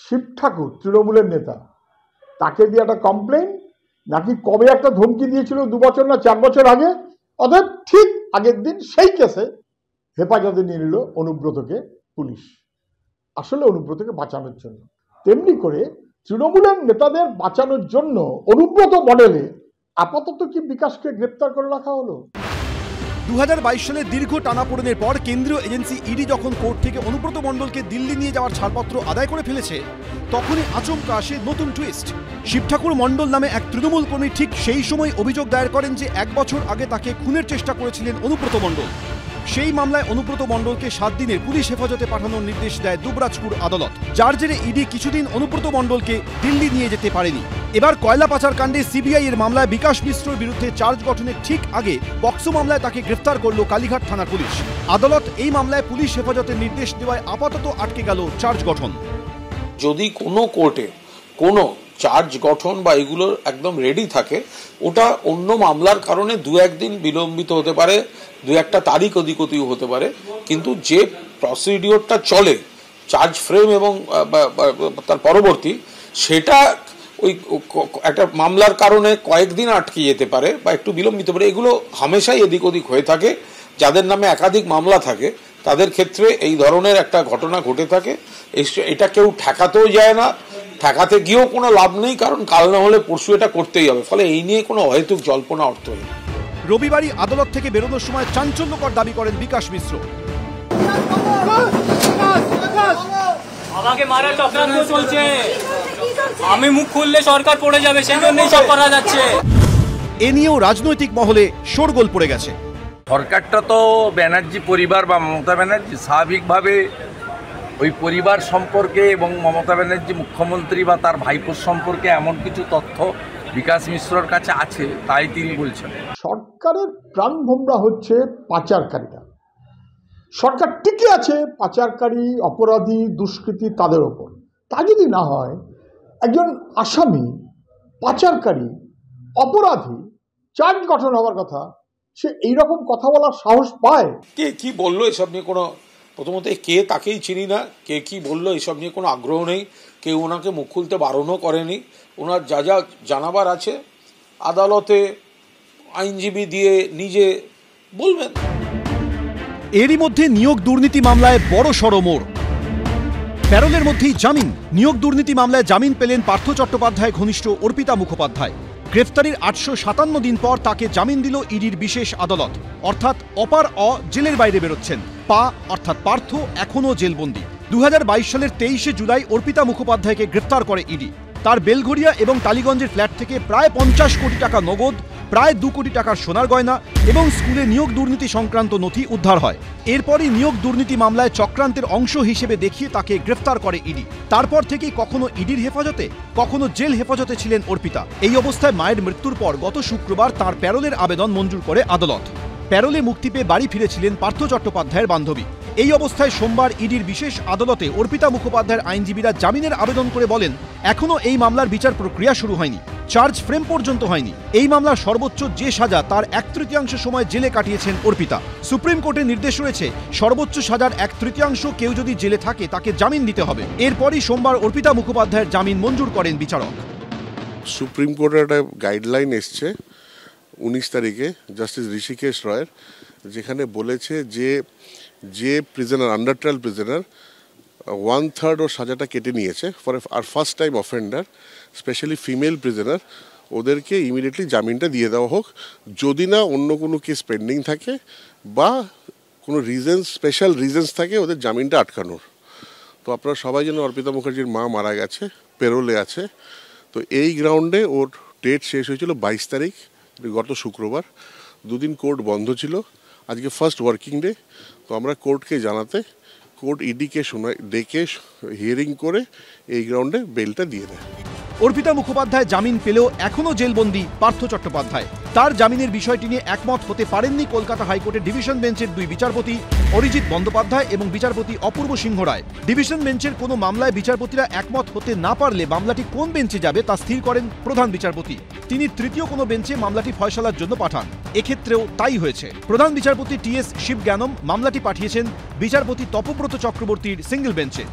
শিব ঠাকুর তৃণমূলের নেতা, তাকে দিয়ে একটা কমপ্লেন নাকি কবে একটা ধমকি দিয়েছিল 2 বছর না 4 বছর আগে, অর্থাৎ ঠিক আগের দিন সেই কেসে হেফাজতে নিয়ে নিল অনুব্রতকে পুলিশ, আসলে অনুব্রতকে বাঁচানোর জন্য। তেমনি করে তৃণমূলের নেতাদের বাঁচানোর জন্য অনুব্রত মডেলে আপাতত কি বিকাশকে গ্রেপ্তার করে রাখা হলো। 2022 সালে দীর্ঘ টানাপোড়েনের পর কেন্দ্রীয় এজেন্সি ইডি যখন কোর্ট থেকে অনুব্রত মণ্ডলকে দিল্লি নিয়ে যাওয়ার ছাড়পত্র আদায় করে ফেলেছে, তখনই আচমকা আসে নতুন টুইস্ট। শিব ঠাকুর মণ্ডল নামে এক তৃণমূল কর্মী ঠিক সেই সময় অভিযোগ দায়ের করেন যে 1 বছর আগে তাকে খুনের চেষ্টা করেছিলেন অনুব্রত মণ্ডল। সেই মামলায় অনুব্রত মণ্ডলকে 7 দিনের পুলিশ হেফাজতে পাঠানোর নির্দেশ দেয় দুবরাজপুর আদালত, যার জেরে ইডি কিছুদিন অনুব্রত মণ্ডলকে দিল্লি নিয়ে যেতে পারেনি। এবার কয়লা পাচার কাণ্ডে সিবিআই এর মামলায় বিকাশ মিশ্রর বিরুদ্ধে চার্জ গঠনের ঠিক আগে পক্সো মামলায় তাকে গ্রেফতার করল কালীঘাট থানার পুলিশ। আদালত এই মামলায় পুলিশ হেফাজতের নির্দেশ দেওয়ায় আপাতত আটকে গেল চার্জ গঠন। যদি কোনো কোর্টে কোনো চার্জ গঠন বা এগুলো একদম রেডি থাকে, ওটা অন্য মামলার কারণে 2-1 দিন বিলম্বিত হতে পারে, 2-1টা তারিখ ওদিক ওদিক হতে পারে, কিন্তু যে প্রসিডিওরটা চলে চার্জ ফ্রেম এবং তার পরবর্তী, সেটা ওই একটা মামলার কারণে কয়েকদিন আটকে যেতে পারে বা একটু বিলম্বিত পারে। এগুলো হামেশাই এদিক ওদিক হয়ে থাকে। যাদের নামে একাধিক মামলা থাকে তাদের ক্ষেত্রে এই ধরনের একটা ঘটনা ঘটে থাকে। এটা কেউ ঠেকাতেও যায় না, ঠেকাতে গিয়েও কোনো লাভ নেই, কারণ কাল না হলে পরশু এটা করতেই হবে। ফলে এই নিয়ে কোনো অহেতুক জল্পনা অর্থহীন। রবিবারই আদালত থেকে বেরোনোর সময় চাঞ্চল্যকর দাবি করেন বিকাশ মিশ্র। আমাকে মারার চক্রান্ত চলছে, আমি মুখ খুললে সরকার পড়ে যাবে, সেই জন্যই সব করা যাচ্ছে। এ নিয়েও রাজনৈতিক মহলে শোরগোল পড়ে গেছে। সরকারটা তো ব্যানার্জি পরিবার বা মমতা ব্যানার্জি স্বাভাবিকভাবে ওই পরিবার সম্পর্কে এবং মমতা ব্যানার্জি মুখ্যমন্ত্রী বা তার ভাইপোর সম্পর্কে এমন কিছু তথ্য বিকাশ মিশ্রর কাছে আছে, তাই তিনি বলছেন। সরকারের প্রাণভোমরা হচ্ছে পাচারকারীরা। সরকার টিকে আছে পাচারকারী, অপরাধী, দুষ্কৃতী তাদের ওপর। তা যদি না হয়, একজন আসামি, পাচারকারী, অপরাধী চার্জ গঠন হওয়ার কথা, সে এইরকম কথা বলার সাহস পায়? কে কি বললো এসব নিয়ে কোনো, প্রথমত কে তাকেই চিনি না, কে কি বললো এসব নিয়ে কোনো আগ্রহ নেই, কেউ ওনাকে মুখ খুলতে বারণও করেনি। ওনার যা যা জানাবার আছে আদালতে আইনজীবী দিয়ে নিজে বলবেন। এরই মধ্যে নিয়োগ দুর্নীতি মামলায় বড় সড় মোড়। প্যারোলের মধ্যেই জামিন। নিয়োগ দুর্নীতি মামলায় জামিন পেলেন পার্থ চট্টোপাধ্যায় ঘনিষ্ঠ অর্পিতা মুখোপাধ্যায়। গ্রেফতারির 857 দিন পর তাকে জামিন দিল ইডির বিশেষ আদালত। অর্থাৎ অপার জেলের বাইরে বেরোচ্ছেন, পা অর্থাৎ পার্থ এখনও জেলবন্দি। 2022 সালের 23শে জুলাই অর্পিতা মুখোপাধ্যায়কে গ্রেফতার করে ইডি। তার বেলঘরিয়া এবং টালিগঞ্জের ফ্ল্যাট থেকে প্রায় 50 কোটি টাকা নগদ, প্রায় 2 কোটি টাকার সোনার গয়না এবং স্কুলে নিয়োগ দুর্নীতি সংক্রান্ত নথি উদ্ধার হয়। এরপরই নিয়োগ দুর্নীতি মামলায় চক্রান্তের অংশ হিসেবে দেখিয়ে তাকে গ্রেফতার করে ইডি। তারপর থেকেই কখনো ইডির হেফাজতে, কখনো জেল হেফাজতে ছিলেন অর্পিতা। এই অবস্থায় মায়ের মৃত্যুর পর গত শুক্রবার তার প্যারোলের আবেদন মঞ্জুর করে আদালত। প্যারোলে মুক্তি পেয়ে বাড়ি ফিরেছিলেন পার্থ চট্টোপাধ্যায়ের বান্ধবী। এই অবস্থায় সোমবার ইডির বিশেষ আদালতে অর্পিতা মুখোপাধ্যায়ের আইনজীবীরা জামিনের আবেদন করে বলেন, এখনও এই মামলার বিচার প্রক্রিয়া শুরু হয়নি, চার্জ ফ্রেম পর্যন্ত হয়নি। এই মামলার সর্বোচ্চ যে সাজা তার 1/3 সময় জেলে কাটিয়েছেন অর্পিতা। সুপ্রিম কোর্টের নির্দেশ রয়েছে সর্বোচ্চ সাজার 1/3 কেউ যদি জেলে থাকে তাকে জামিন দিতে হবে। এরপরই সোমবার অর্পিতা মুখোপাধ্যায়ের জামিন মঞ্জুর করেন বিচারক। সুপ্রিম কোর্টের একটা গাইডলাইন এসছে 19 তারিখে জাস্টিস ঋষিকেশ রয়ের, যেখানে বলেছে যে প্রিজনার, আন্ডার ট্রায়াল প্রিজনার 1/3 ওর সাজাটা কেটে নিয়েছে ফর আর first time offender, specially female prisoner, ওদেরকে ইমিডিয়েটলি জামিনটা দিয়ে দেওয়া হোক, যদি না অন্য কোনো কেস পেন্ডিং থাকে বা কোনো রিজনস, স্পেশাল রিজনস থাকে ওদের জামিনটা আটকানোর। তো আপনারা সবাই যেন অর্পিতা মুখার্জির মা মারা গেছে, পেরোলে আছে, তো এই গ্রাউন্ডে ওর ডেট শেষ হয়েছিল 22 তারিখ, গত শুক্রবার। 2 দিন কোর্ট বন্ধ ছিল, আজকে ফার্স্ট ওয়ার্কিং ডে। তো আমরা কোর্টকে জানাতে কোর্ট ইডিকে ডেকে হিয়ারিং করে এই গ্রাউন্ডে বেলটা দিয়ে দেয়। অর্পিতা মুখোপাধ্যায় জামিন পেলেও এখনও জেলবন্দি পার্থ চট্টোপাধ্যায়। তার জামিনের বিষয়টি নিয়ে একমত হতে পারেননি কলকাতা হাইকোর্টের ডিভিশন বেঞ্চের 2 বিচারপতি অরিজিৎ বন্দ্যোপাধ্যায় এবং বিচারপতি অপূর্ব সিংহ রায়। ডিভিশন বেঞ্চের কোনো মামলায় বিচারপতিরা একমত হতে না পারলে মামলাটি কোন বেঞ্চে যাবে তা স্থির করেন প্রধান বিচারপতি। তিনি তৃতীয় কোনো বেঞ্চে মামলাটি ফয়সালার জন্য পাঠান। এক্ষেত্রেও তাই হয়েছে। প্রধান বিচারপতি টি.এস. শিবজ্ঞানম মামলাটি পাঠিয়েছেন বিচারপতি তপব্রত চক্রবর্তীর সিঙ্গেল বেঞ্চে।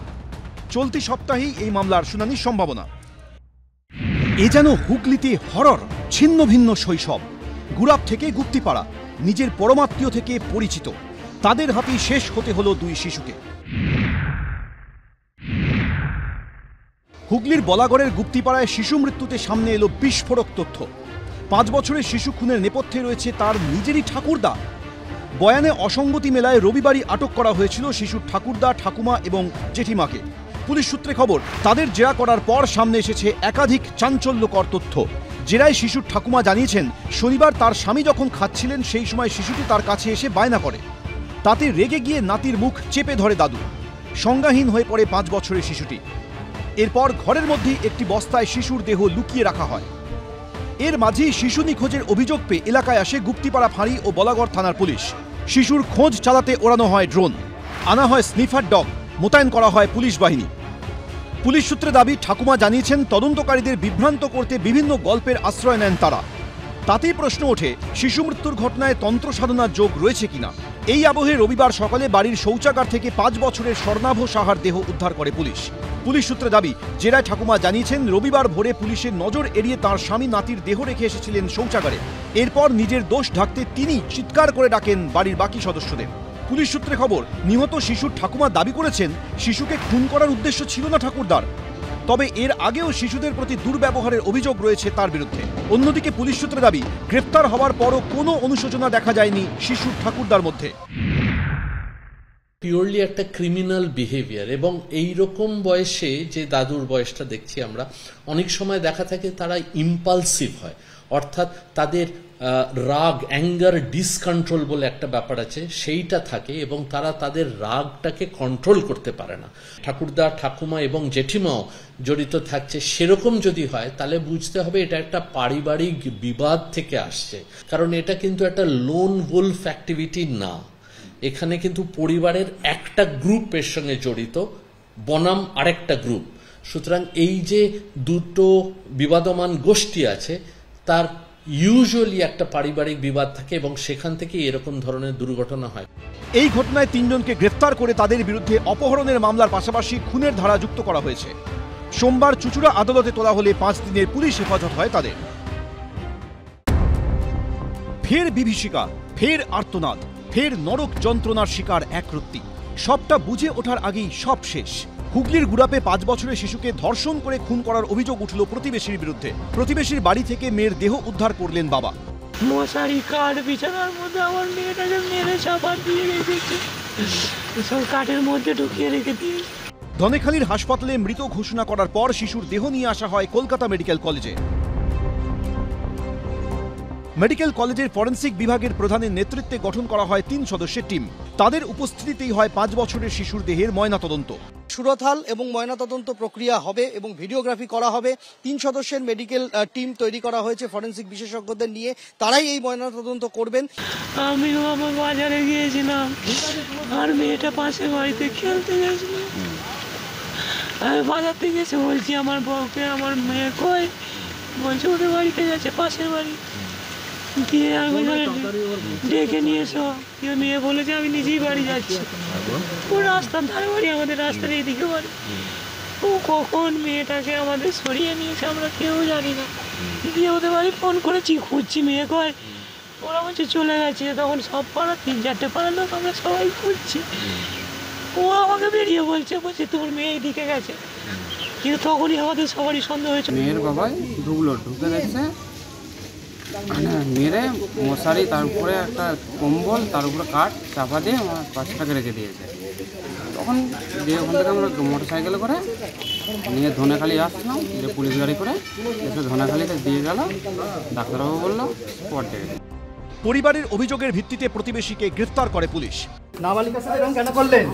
চলতি সপ্তাহেই এই মামলার শুনানির সম্ভাবনা। এ যেন হুগলিতে হরর, ছিন্ন ভিন্ন শৈশব। গুরাব থেকে গুপ্তিপাড়া, নিজের পরমাত্মীয় থেকে পরিচিত, তাদের হাতেই শেষ হতে হলো 2 শিশুকে। হুগলির বলাগড়ের গুপ্তিপাড়ায় শিশু মৃত্যুতে সামনে এলো বিস্ফোরক তথ্য। 5 বছরের শিশু খুনের নেপথ্যে রয়েছে তার নিজেরই ঠাকুরদা। বয়ানে অসঙ্গতি মেলায় রবিবারই আটক করা হয়েছিল শিশুর ঠাকুরদা, ঠাকুমা এবং জেঠিমাকে। পুলিশ সূত্রে খবর, তাদের জেরা করার পর সামনে এসেছে একাধিক চাঞ্চল্যকর তথ্য। জেরায় শিশুর ঠাকুমা জানিয়েছেন, শনিবার তার স্বামী যখন খাচ্ছিলেন সেই সময় শিশুটি তার কাছে এসে বায়না করে। তাতে রেগে গিয়ে নাতির মুখ চেপে ধরে দাদু। সংজ্ঞাহীন হয়ে পড়ে 5 বছরের শিশুটি। এরপর ঘরের মধ্যেই একটি বস্তায় শিশুর দেহ লুকিয়ে রাখা হয়। এর মাঝেই শিশু নিখোঁজের অভিযোগ পেয়ে এলাকায় আসে গুপ্তিপাড়া ফাঁড়ি ও বলাগড় থানার পুলিশ। শিশুর খোঁজ চালাতে ওড়ানো হয় ড্রোন, আনা হয় স্নিফার ডগ, মোতায়েন করা হয় পুলিশ বাহিনী। পুলিশ সূত্রে দাবি, ঠাকুমা জানিয়েছেন তদন্তকারীদের বিভ্রান্ত করতে বিভিন্ন গল্পের আশ্রয় নেন তারা। তাতেই প্রশ্ন ওঠে, শিশু মৃত্যুর ঘটনায় তন্ত্র সাধনার যোগ রয়েছে কিনা। এই আবহে রবিবার সকালে বাড়ির শৌচাগার থেকে 5 বছরের স্বর্ণাভ সাহার দেহ উদ্ধার করে পুলিশ। পুলিশ সূত্রে দাবি, জেরায় ঠাকুমা জানিয়েছেন রবিবার ভোরে পুলিশের নজর এড়িয়ে তার স্বামী নাতির দেহ রেখে এসেছিলেন শৌচাগারে। এরপর নিজের দোষ ঢাকতে তিনি চিৎকার করে ডাকেন বাড়ির বাকি সদস্যদের। পুলিশ সূত্রে খবর, নিহত শিশুর ঠাকুমা দাবি করেছেন শিশুকে খুন করার উদ্দেশ্য ছিল না ঠাকুরদার, তবে এর আগেও শিশুদের প্রতি দুর্ব্যবহারের অভিযোগ রয়েছে তার বিরুদ্ধে। অন্যদিকে পুলিশ সূত্রে দাবি, গ্রেপ্তার হওয়ার পরও কোনো অনুশোচনা দেখা যায়নি শিশুর ঠাকুরদার মধ্যে। পিওরলি একটা ক্রিমিনাল বিহেভিয়ার। এবং এই রকম বয়সে যে দাদুর বয়সটা দেখছি আমরা, অনেক সময় দেখা থাকে তারা ইম্পালসিভ হয়, অর্থাৎ তাদের রাগ, অ্যাঙ্গার ডিসকন্ট্রোল বলে একটা ব্যাপার আছে, সেইটা থাকে এবং তারা তাদের রাগটাকে কন্ট্রোল করতে পারে না। ঠাকুরদা, ঠাকুমা এবং জেঠিমাও জড়িত থাকছে, সেরকম যদি হয় তাহলে বুঝতে হবে এটা একটা পারিবারিক বিবাদ থেকে আসছে। কারণ এটা কিন্তু একটা লোন ওলফ অ্যাক্টিভিটি না, এখানে কিন্তু পরিবারের একটা গ্রুপের সঙ্গে জড়িত বনাম আরেকটা গ্রুপ। সুতরাং এই যে দুটো বিবাদমান গোষ্ঠী আছে তার ইউজুয়ালি একটা পারিবারিক বিবাদ থাকে এবং সেখান থেকে এরকম ধরনের দুর্ঘটনা হয়। এই ঘটনায় 3 জনকে গ্রেফতার করে তাদের বিরুদ্ধে অপহরণের মামলার পাশাপাশি খুনের ধারা যুক্ত করা হয়েছে। সোমবার চুঁচুড়া আদালতে তোলা হলে 5 দিনের পুলিশ হেফাজত হয় তাদের। ফের বিভীষিকা, ফের আর্তনাদ, ফের নরক যন্ত্রণার শিকার একরত্তি। সবটা বুঝে ওঠার আগেই সব শেষ। হুগলির গুড়াপে 5 বছরের শিশুকে ধর্ষণ করে খুন করার অভিযোগ উঠল প্রতিবেশীর বিরুদ্ধে। প্রতিবেশীর বাড়ি থেকে মেয়ের দেহ উদ্ধার করলেন বাবা। মশারি কাঠ বিছানার মধ্যে আমার মেয়েটাকে মেরে চাপা দিয়ে রেখেছে, সব কাঠের মধ্যে ঢুকিয়ে রেখে দিয়ে। ধনেখালির হাসপাতালে মৃত ঘোষণা করার পর শিশুর দেহ নিয়ে আসা হয় কলকাতা মেডিকেল কলেজে। মেডিকেল কলেজের ফরেন্সিক বিভাগের প্রধানের নেতৃত্বে গঠন করা হয় 3 সদস্যের টিম। তাদের উপস্থিতিতেই হয় 5 বছরের শিশুর দেহের ময়নাতদন্ত। সুরথাল এবং ময়নাতদন্ত প্রক্রিয়া হবে এবং ভিডিওগ্রাফি করা হবে। 3 সদস্যের মেডিকেল টিম তৈরি করা হয়েছে ফরেন্সিক বিশেষজ্ঞদের নিয়ে, তারাই এই ময়নাতদন্ত করবেন। আমি আমার বাজারে গিয়েছিলাম আর মেয়েটা পাশের বাড়িতে খেলতে গেছিল। আমি বাজার থেকে এসে বলছি আমার বউকে আমার মেয়ে কই, বলছে ওদের বাড়িতে গেছে পাশের বাড়ি। দিয়ে আমি ডেকে নিয়ে এসো, মেয়ে বলেছে আমি নিজেই বাড়ি যাচ্ছি। ও রাস্তার ধারে বাড়ি, আমাদের রাস্তার এইদিকে বাড়ি। ও কখন মেয়েটাকে আমাদের সরিয়ে নিয়েছে আমরা কেউ জানি না। দিয়ে ওদের বাড়ি ফোন করেছি, খুঁজছি মেয়ে কয়, ওরা বলছে চলে গেছে। তখন সব পাড়া 3-4টে পাড়ার লোক আমরা সবাই খুঁজছি। ও আমাকে বেরিয়ে বলছে তোমার মেয়ে এইদিকে গেছে। কিন্তু তখনই আমাদের সবারই সন্দেহ হয়েছে। মেয়ের বাবাই ঢুকে দেখছে মেরে মশারি, তার উপরে একটা কম্বল, তার উপরে কাঠ চাপা দিয়ে আমার বাচ্চাটাকে রেখে দিয়েছে। তখন দিয়ে ওখান থেকে আমরা মোটর সাইকেলে করে নিয়ে ধনেখালি আসলাম, যে পুলিশ গাড়ি করে এসে ধনেখালিতে দিয়ে গেল। ডাক্তারবাবু বললো স্পট ডেট। পরিবারের অভিযোগের ভিত্তিতে প্রতিবেশীকে গ্রেফতার করে পুলিশ। নাবালিকার সাথে এরকম কেন করলেন?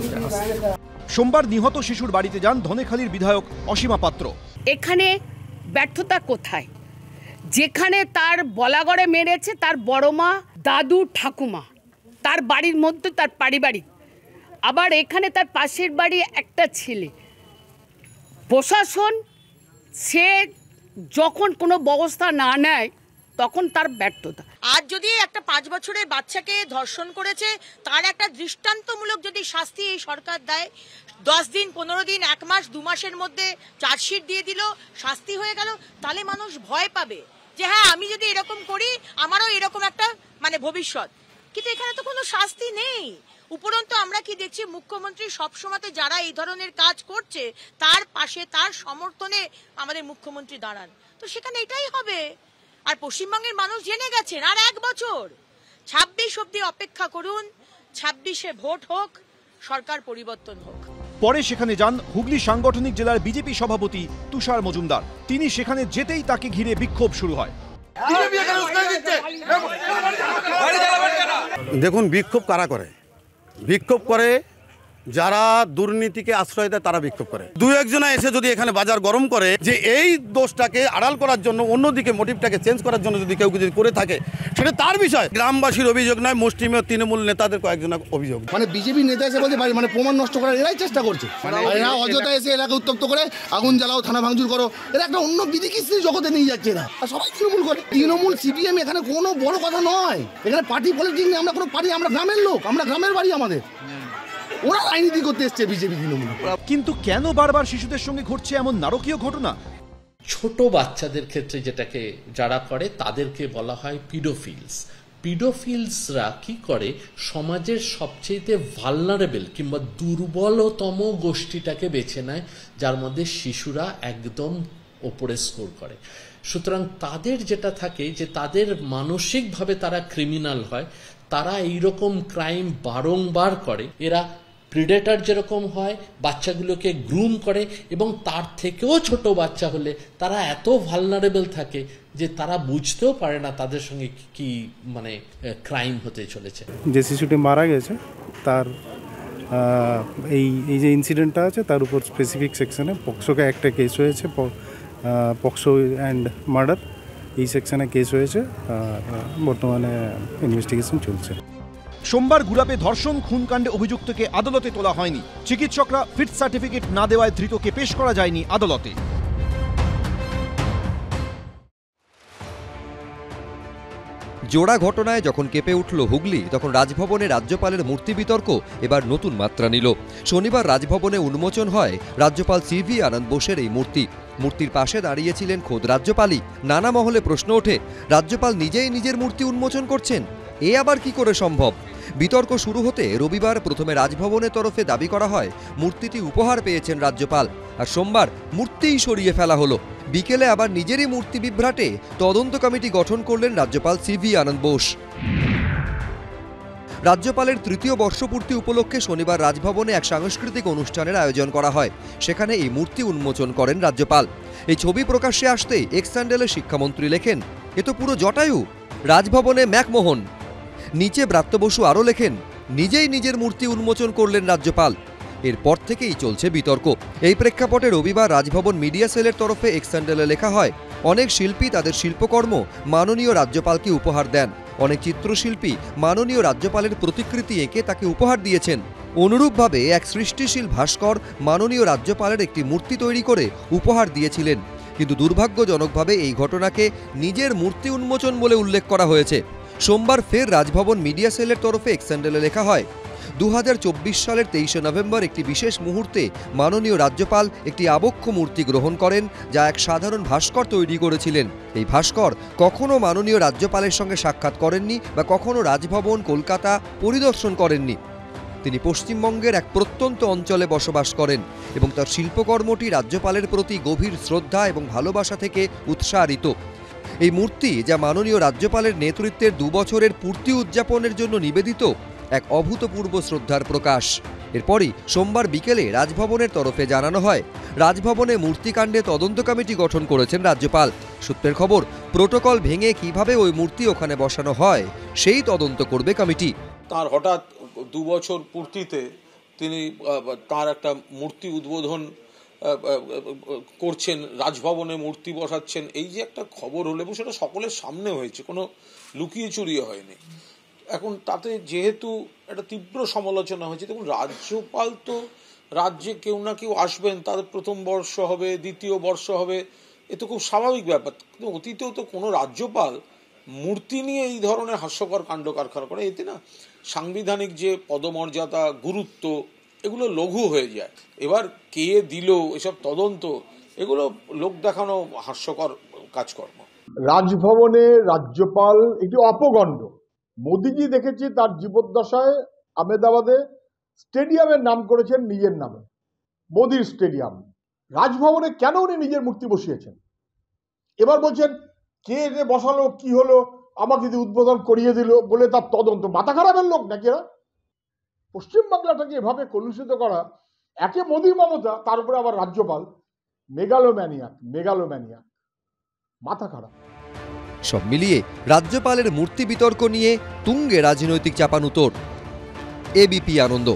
সোমবার নিহত শিশুর বাড়িতে যান ধনেখালির বিধায়ক অসীমা পাত্র। এখানে ব্যর্থতা কোথায়? যেখানে তার বলাগড়ে মেরেছে তার বড় মা, দাদু, ঠাকুমা, তার বাড়ির মধ্যে তার পারিবারিক, আবার এখানে তার পাশের বাড়ি একটা ছেলে। প্রশাসন সে যখন কোনো ব্যবস্থা না নেয় তখন তার ব্যর্থতা। আজ যদি একটা 5 বছরের বাচ্চাকে ধর্ষণ করেছে তার একটা দৃষ্টান্তমূলক যদি শাস্তি এই সরকার দেয়, 10 দিন, 15 দিন, 1 মাস, 2 মাসের মধ্যে চার্জশিট দিয়ে দিল, শাস্তি হয়ে গেল, তাহলে মানুষ ভয় পাবে যে হ্যাঁ আমি যদি এরকম করি আমারও এরকম একটা ভবিষ্যৎ। কিন্তু এখানে তো কোনো শাস্তি নেই। উপরন্তু আমরা কি দেখছি, মুখ্যমন্ত্রী সবসময় যারা এই ধরনের কাজ করছে তার পাশে, তার সমর্থনে আমাদের মুখ্যমন্ত্রী দাঁড়ান। তো সেখানে এটাই হবে। আর পশ্চিমবঙ্গের মানুষ জেনে গেছেন আর 1 বছর, 26 অব্দি অপেক্ষা করুন। 26-এ ভোট হোক, সরকার পরিবর্তন হোক। পরে সেখানে যান হুগলি সাংগঠনিক জেলার বিজেপি সভাপতি তুষার মজুমদার। তিনি সেখানে যেতেই তাকে ঘিরে বিক্ষোভ শুরু হয়। দেখুন, বিক্ষোভ কারা করে? বিক্ষোভ করে যারা দুর্নীতিকে আশ্রয় দেয়, তারা বিক্ষোভ করে। 2-1 এসে যদি এখানে বাজার গরম করে যে এই দোষটাকে আড়াল করার জন্য, অন্যদিকে মোটিভটাকে চেঞ্জ করার জন্য যদি কেউ যদি করে থাকে, সেটা তার বিষয়। গ্রামবাসীর অভিযোগ নয়, মুষ্টিমেয় তৃণমূল নেতাদের কয়েকজনের অভিযোগ। বিজেপি নেতা এসে বলছে প্রমাণ নষ্ট করার এরাই চেষ্টা করছে। এরা অযথা এসে এলাকা উত্তপ্ত করে আগুন জ্বালাও, থানা ভাঙচুর করো, এরা একটা অন্য বিধিকিস্তির জগতে নিয়ে যাচ্ছে এরা। আর সবাই তৃণমূল করে। তৃণমূল সিপিএম এখানে কোনো বড় কথা নয়। এখানে পার্টি পলিটিক্স নেই। আমরা কোনো পার্টি, আমরা গ্রামের লোক, আমরা গ্রামের বাড়ি আমাদের। ওরা রাজনীতি করতে এসছে বিজেপি তৃণমূল। কিন্তু কেন বারবার শিশুদের সঙ্গে ঘটছে এমন নারকীয় ঘটনা? ছোট বাচ্চাদের ক্ষেত্রে যেটাকে যারা করে তাদেরকে বলা হয় পিডোফিলস। পিডোফিলসরা কি করে, সমাজের সবচেয়ে ভালনারেবল কিংবা দুর্বলতম গোষ্ঠীটাকে বেছে নেয়, যার মধ্যে শিশুরা একদম ওপরে স্কোর করে। সুতরাং তাদের যেটা থাকে যে তাদের মানসিকভাবে তারা ক্রিমিনাল হয়, তারা এইরকম ক্রাইম বারংবার করে। এরা প্রিডেটর যেরকম হয়, বাচ্চাগুলোকে গ্রুম করে, এবং তার থেকেও ছোট বাচ্চা হলে তারা এত ভালনারেবল থাকে যে তারা বুঝতেও পারে না তাদের সঙ্গে কি ক্রাইম হতে চলেছে। যে শিশুটি মারা গেছে তার এই যে ইনসিডেন্টটা আছে তার উপর স্পেসিফিক সেকশনে পক্সোকে একটা কেস হয়েছে, পক্সো অ্যান্ড মার্ডার, এই সেকশনে কেস হয়েছে। বর্তমানে ইনভেস্টিগেশন চলছে। সোমবার গুড়াপে ধর্ষণ খুনকাণ্ডে অভিযুক্তকে আদালতে তোলা হয়নি। চিকিৎসকরা ফিট সার্টিফিকেট না দেওয়ায় ধৃতকে পেশ করা যায়নি আদালতে। জোড়া ঘটনায় যখন কেঁপে উঠল হুগলি, তখন রাজভবনে রাজ্যপালের মূর্তি বিতর্ক এবার নতুন মাত্রা নিল। শনিবার রাজভবনে উন্মোচন হয় রাজ্যপাল সিভি আনন্দ বোসের এই মূর্তি। মূর্তির পাশে দাঁড়িয়েছিলেন খোদ রাজ্যপালই। নানা মহলে প্রশ্ন ওঠে, রাজ্যপাল নিজেই নিজের মূর্তি উন্মোচন করছেন, এ আবার কি করে সম্ভব? বিতর্ক শুরু হতে রবিবার প্রথমে রাজভবনের তরফে দাবি করা হয় মূর্তিটি উপহার পেয়েছেন রাজ্যপাল, আর সোমবার মূর্তিই সরিয়ে ফেলা হলো। বিকেলে আবার নিজেরই মূর্তি বিভ্রাটে তদন্ত কমিটি গঠন করলেন রাজ্যপাল সিভি আনন্দ বোস। রাজ্যপালের 3য় বর্ষপূর্তি উপলক্ষে শনিবার রাজভবনে এক সাংস্কৃতিক অনুষ্ঠানের আয়োজন করা হয়। সেখানে এই মূর্তি উন্মোচন করেন রাজ্যপাল। এই ছবি প্রকাশ্যে আসতেই এক্স স্যান্ডেলে শিক্ষামন্ত্রী লেখেন, এ তো পুরো জটায়ু। রাজভবনে ম্যাকমোহন। নিচে ব্রাত্য বসু আরও লেখেন, নিজেই নিজের মূর্তি উন্মোচন করলেন রাজ্যপাল। এরপর থেকেই চলছে বিতর্ক। এই প্রেক্ষাপটে রবিবার রাজভবন মিডিয়া সেলের তরফে এক্স হ্যান্ডেলে লেখা হয়, অনেক শিল্পী তাদের শিল্পকর্ম মাননীয় রাজ্যপালকে উপহার দেন। অনেক চিত্রশিল্পী মাননীয় রাজ্যপালের প্রতিকৃতি এঁকে তাকে উপহার দিয়েছেন। অনুরূপভাবে এক সৃষ্টিশীল ভাস্কর মাননীয় রাজ্যপালের একটি মূর্তি তৈরি করে উপহার দিয়েছিলেন। কিন্তু দুর্ভাগ্যজনকভাবে এই ঘটনাকে নিজের মূর্তি উন্মোচন বলে উল্লেখ করা হয়েছে। সোমবার ফের রাজভবন মিডিয়া সেলের তরফে এক্স হ্যান্ডেলে লেখা হয়, 2024 সালের 23শে নভেম্বর একটি বিশেষ মুহূর্তে মাননীয় রাজ্যপাল একটি আবক্ষ মূর্তি গ্রহণ করেন, যা এক সাধারণ ভাস্কর তৈরি করেছিলেন। এই ভাস্কর কখনো মাননীয় রাজ্যপালের সঙ্গে সাক্ষাৎ করেননি বা কখনো রাজভবন কলকাতা পরিদর্শন করেননি। তিনি পশ্চিমবঙ্গের এক প্রত্যন্ত অঞ্চলে বসবাস করেন এবং তার শিল্পকর্মটি রাজ্যপালের প্রতি গভীর শ্রদ্ধা এবং ভালোবাসা থেকে উৎসাহিত। এই মূর্তি, যা মাননীয় রাজ্যপালের নেতৃত্বের 2 বছরের পূর্তি উদযাপনের জন্য নিবেদিত, এক অভূতপূর্ব শ্রদ্ধার প্রকাশ। এরপরই সোমবার বিকেলে রাজভবনের তরফে জানানো হয়, রাজভবনে মূর্তিকাণ্ডে তদন্ত কমিটি গঠন করেছেন রাজ্যপাল। সূত্রের খবর, প্রোটোকল ভেঙে কিভাবে ওই মূর্তি ওখানে বসানো হয় সেই তদন্ত করবে কমিটি। তার হঠাৎ 2 বছর পূর্তিতে তিনি তার একটা মূর্তি উদ্বোধন করছেন, রাজভবনে মূর্তি বসাচ্ছেন, এই যে একটা খবর হলো এবং সেটা সকলের সামনে হয়েছে, কোনো লুকিয়ে চুরিয়ে হয়নি। এখন তাতে যেহেতু একটা তীব্র সমালোচনা হয়েছে, দেখুন রাজ্যপাল তো রাজ্যে কেউ না কেউ আসবেন, তাদের প্রথম বর্ষ হবে, দ্বিতীয় বর্ষ হবে, এ তো খুব স্বাভাবিক ব্যাপার। কিন্তু অতীতেও তো কোনো রাজ্যপাল মূর্তি নিয়ে এই ধরনের হাস্যকর কাণ্ড কারখানা করে, এতে না সাংবিধানিক যে পদমর্যাদা, গুরুত্ব, এগুলো লঘু হয়ে যায়। এবার কে দিল এসব তদন্ত, এগুলো লোক দেখানো হাস্যকর কাজকর্ম। রাজভবনে রাজ্যপাল একটি অপগণ্ড। মোদিজি দেখেছি তার জীবদ্দশায় আহমেদাবাদে স্টেডিয়ামের নাম করেছেন নিজের নামে, মোদির স্টেডিয়াম। রাজভবনে কেন উনি নিজের মূর্তি বসিয়েছেন? এবার বলছেন কে যে বসালো, কি হলো, আমাকে যে উদ্বোধন করিয়ে দিল বলে তার তদন্ত। মাথা খারাপের লোক নাকি এরা? পশ্চিমবাংলাটাকে এভাবে কলুষিত করা, একে মোদি মমতা, তার উপরে আবার রাজ্যপাল, মেগালোম্যানিয়াক, মাথা খারাপ। সব মিলিয়ে রাজ্যপালের মূর্তি বিতর্ক নিয়ে তুঙ্গে রাজনৈতিক চাপানুতোর। এবিপি আনন্দ।